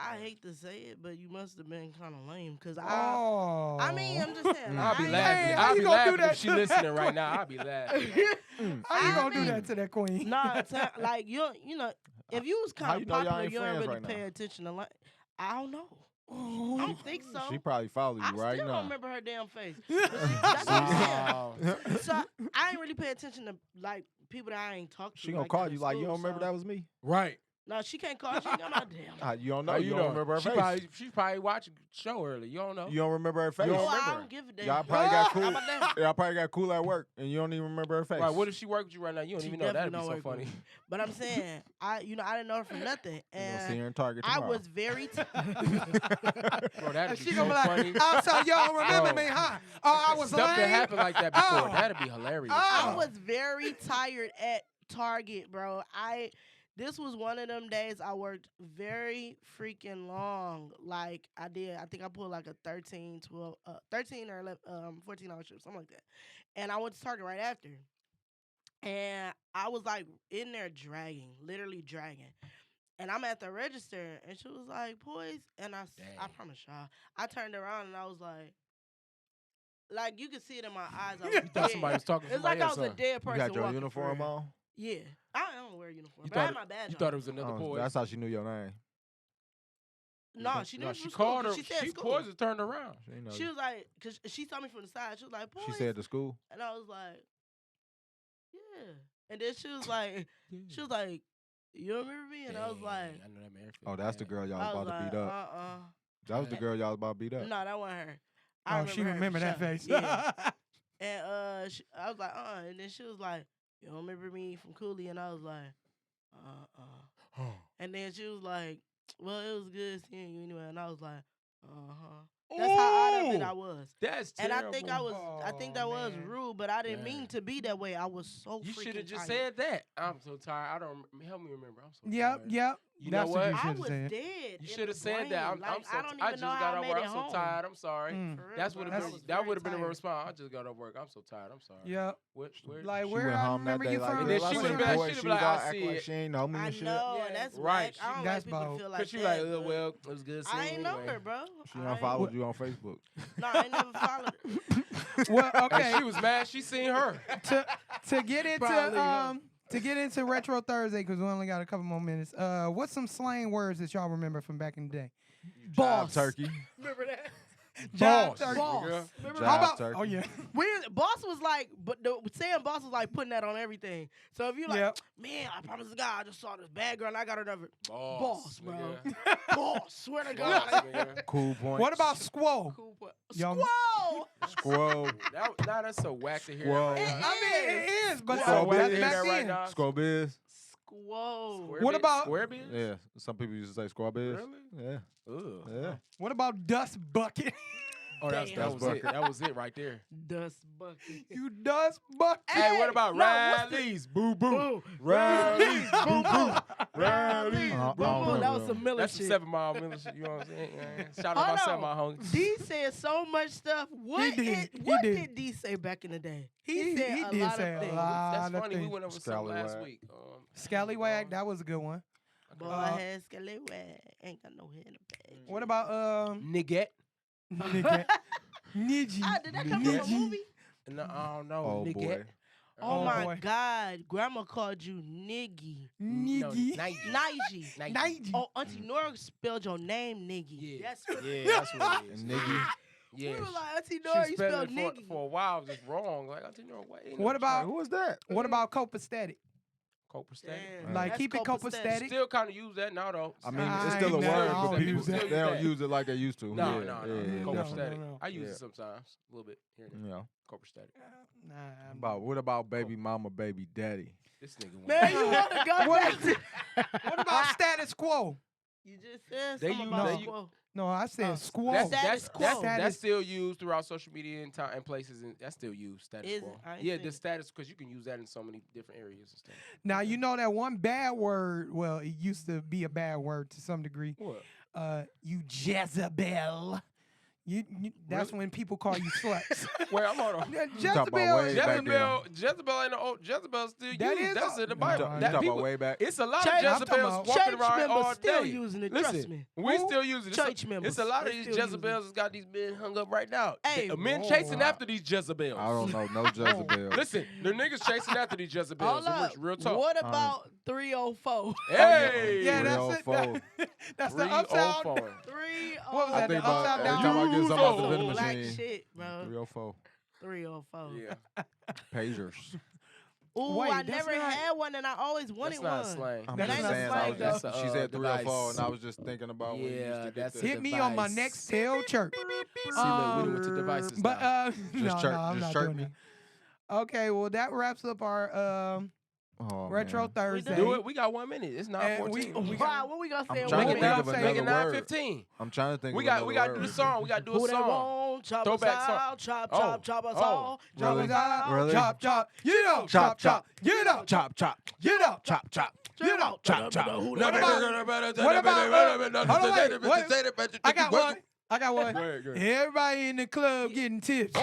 I hate to say it, but you must have been kind of lame, cause Oh. I mean, I'm just saying. Mm. Like, I'll be I laughing. Hey, how I'll you be gonna do laughing that if she to that listening right queen? now. I'll be laughing. How you I gonna do mean, that to that queen? Nah, like you know, if you was How kind you of know y'all popular, ain't you don't friends really right now? pay attention to like. I don't know. I Oh. don't think so. She probably follow you I right still now. don't remember her damn face. But see, that's what I'm saying. Wow. So I ain't really pay attention to like people that I ain't talked to. She gonna like, call in you like, you school, don't remember so- that was me? Right. No, she can't call. She ain't got my damn. You don't know. How You don't remember her she face. She probably watched the show early. You don't know. You don't remember her face. You don't Oh, I remember. don't give a damn. Y'all probably got cool. How about that? Y'all probably got cool at work, and you don't even remember her face. Right. What if she worked with you right now? You don't She even know. That'd be definitely so don't work funny. with me. But I'm saying, I didn't know her from nothing, You gonna see and her in Target I tomorrow. was very. Bro, that'd be She so gonna be like, funny. oh, so y'all don't remember Bro. me, huh? Oh, I was Stuff that lame? happened like that before. Oh. That'd be hilarious. Oh. I was very tired at Target, bro. This was one of them days I worked very freaking long. Like I did. I think I pulled like a 13 or 11, 14-hour shift, something like that. And I went to Target right after. And I was like in there dragging, literally dragging. And I'm at the register, and she was like, "Poise," and I Dang. promise y'all, I turned around and I was like you could see it in my eyes. I was You thought dead. somebody was talking to It's like somebody I else. was a huh? dead You person. got your walking for uniform real. on? Yeah, I don't wear a uniform, You but I thought had my badge. You on. thought it was another Oh, boy. that's how she knew your name. No, she knew No, me she from school, called 'cause her. She said She school. Poison turned around. She didn't know She you. was like, cause she saw me from the side. She was like, "Poise," She said to school. and I was like, "Yeah." And then she was like, "You remember me?" And I was like, I know that man. feel Oh, that's the bad. girl y'all "I was was about to like, beat up. That was the Yeah. girl y'all was about to beat up. No, that wasn't her. I Oh, she her for remember that sure. face. Yeah. And I was like, and then she was like, "You don't remember me from Cooley?" And I was like, And then she was like, "Well, it was good seeing you anyway." And I was like, That's how out of it Ooh, I was. That's And terrible. I think I think that was man. rude, but I didn't mean Dang. to be that way. I was so You should have freaking just tired. said that. I'm so tired. I don't help me remember. I'm so Yep, tired. yep. You That's know what what? you I should have was said. dead. You in should the have said that. brain. Like, I'm so I don't I even just know got how I off made work. it I'm so home. tired. I'm sorry. Mm. For real, That's bro. would I have was been that very would have been a tired. response. I just got off work. I'm so tired. I'm sorry. Yep. Where Like She where went I home that remember day you like, from. And then girl, she I would've seen been like- boy, she'd have she been was like, all I acting see like it. she ain't know me I and shit. know, Yeah, and that's right. whack. I don't That's like people bold. to feel like Cause she that. like, but well, it was good seeing I you ain't know anyway. her, bro. She I ain't- unfollowed you on Facebook. No, I ain't never followed her. Well, And okay. she was mad. She seen her. to get into Probably, huh? to get into Retro Thursday because we only got a couple more minutes. What's some slang words that y'all remember from back in the day? Boss. Turkey. Remember that? Jive Boss. turkey. Boss. nigga. Remember Jive How that? about? turkey. Oh yeah. Boss was like, but saying boss was like putting that on everything. So if you like, Yep. man, I promise to God, I just saw this bad girl and I got her number. Boss, bro. nigga. Boss, swear to Boss, God. nigga. Cool point. What about squall? Cool boy. Y'all- Squall. Squirrel? Now that's so whack to hear. Squirrel. Right It now. I mean, it is, but Squall that's biz. back Right then. now. Squirrel biz? Squall. Square What biz? about- square biz? Yeah. Some people used to say squirrel biz. Really? Yeah. Ugh. Yeah. What about dust bucket? Oh, Damn. that was it. That was it right there. Dust bucket. You dust bucket. Hey, what about no, what's the- Riley's? Boo boo. Boo. Riley's. Boom, boom. Riley's. Uh, Boom, I don't boom. That was remember. some Miller That's some shit. 7 Mile Miller shit. You know what I'm saying? Shout out Hold my 7 on. Mile homie. D said so much stuff. What did. is- He what did. did D say back in the day? He said did a lot say of a things. lot. That's of funny. We things. went over some last Scallywag. week. Scallywag, that was a good one. Boy, Uh, has scallywag. Ain't got no head in the bag. What about Nigget. nigga? Niji. Did that come from a Niji. movie? No, I don't know. Oh, Nigget. boy. Oh, Oh, my boy. God. Grandma called you Niggy. No, Niggy. Nige. Niggy. Oh, Auntie Nora spelled your name Niggy. Yeah. That's Yeah, that's what it is. And nigga. Yeah. We were like, Auntie She Nora, was you spelling spelled it Niggy. for a while, just wrong. Like, I didn't know what. What about Who was that? what about copacetic? copacetic? Damn, Like, that's keep it copacetic. Still kind of use that now, though. I mean, I it's still a ain't never- word, I but don't people use that. they don't use it like they used to. No, yeah, no, no. yeah, yeah, Copacetic. Copacetic. no. I use Yeah. it sometimes, a little bit here and there. Yeah. Copacetic. Nah, About what about baby mama, baby daddy? This nigga. went- Man, you want to go What- back to... What about status quo? You just said They something use- about they squirrel. No, I said Oh, squall. Status quo. That's still used throughout social media and time and places, and that's still used. Status Is quo. it? I ain't Yeah, seen the it. status because you can use that in so many different areas and stuff. Now you know that one bad word. Well, it used to be a bad word to some degree. What? You Jezebel. That's when people call you sluts. Wait, I'm hold on. Yeah, You talk about Jezebel. way back then. Jezebel ain't no old. Jezebel still That used. is That's a- in the No, Bible. you You That talk people, about way back. it's a lot Church- of I'm talking Jezebels about- walking Church around members all still day. using it, Listen, trust me. we Who? still using it. Church members, It's a lot of they these still using it. Jezebels that's got these men hung up right now. Hey, Men whoa. chasing after these Jezebels. I don't know no Jezebel. Listen, the niggas chasing after these Jezebels. Hold up. Real talk. What about 304? Hey, Yeah, that's it. 304. That's the upside. 304. 304. What was I that? think The about upside every down. time I get something out the vending Black machine. shit, bro. 304 304. Yeah, pagers. Ooh, Wait, I that's never not- had one and I always wanted that's not one. slang. I'm That just ain't no saying. slang, I was just, though. she said 304, Device. and I was just thinking about when you used Yeah, to get that's the, it. Hit me on my Device. next tail chirp. See, look, we done went to devices But now. no, chirp- no, I'm just not chirp doing me. that. Okay, well that wraps up our Oh, retro man. Thursday. Do it. We got 1 minute. It's And we 9:14. Wow, what we gonna say? I'm in trying one to Make it think minute? of make it another word. 9:15. I'm trying to think. We of got another to do word. the song. We got to do a Who they song. want? Chop us Throwback song. out. Chop, Oh. chop, chop us Oh. all. Chop Really? us out. Really? Chop, chop, you know, chop, chop, you know, Chop, chop, you know, chop, chop. you know. Chop, chop. What about, hold on, wait, what? I got one. I got one. Go ahead, go ahead. Everybody in the club getting tips.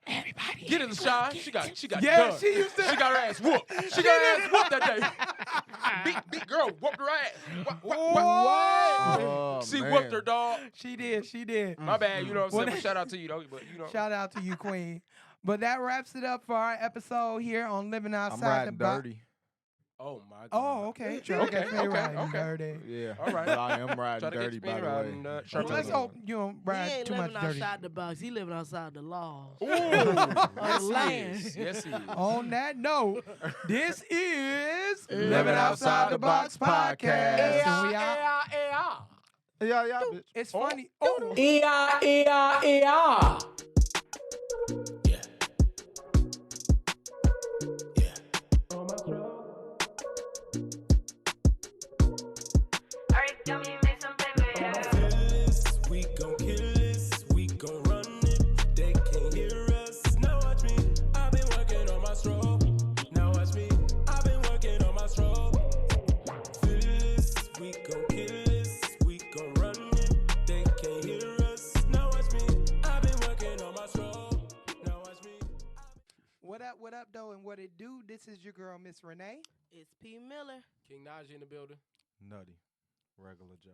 Everybody. Get in the shine. She got Yeah, done. she used to. She got her ass whooped. She got her ass whooped that day. Big girl whooped her ass. What? Oh, She man. whooped her dog. She did. She did. My bad. You know what I'm saying? Well, But shout out to you though. But you know. Shout out to you, Queen. But that wraps it up for our episode here on Living I'm Outside the riding Box. dirty. Oh my God. Oh, okay. Try Okay, to get me okay, riding okay. dirty. Yeah. All right. But I am Try riding to get dirty, you by the riding, way. sure. Well, Try let's to- hope you don't He ride ain't too much living dirty. outside the box. He living outside the laws. Ooh. the Yes, land. he is. Yes, he is. On that note, this is Living Outside the Box podcast. And we out. Yeah, yeah, bitch. It's funny. Oh. Alright, tell me you made some baby. We gon' kill this. We doing what it do. This is your girl, Miss Renee. It's P. Miller. King Najee in the building. Nutty. Regular Joe.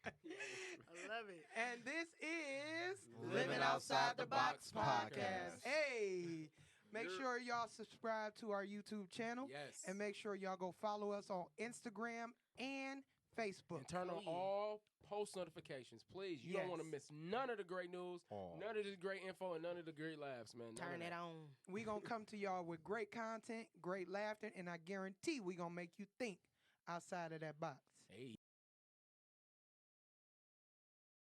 I love it. And this is Living Outside the Box podcast. Hey, make You're- sure y'all subscribe to our YouTube channel. Yes. And make sure y'all go follow us on Instagram and Facebook. And turn on yeah. all post notifications, please. You don't want to Yes. miss none of the great news, Oh. none of this great info, and none of the great laughs, man. None of Turn that. it on. We gonna come to y'all with great content, great laughter, and I guarantee we gonna make you think outside of that box. Hey.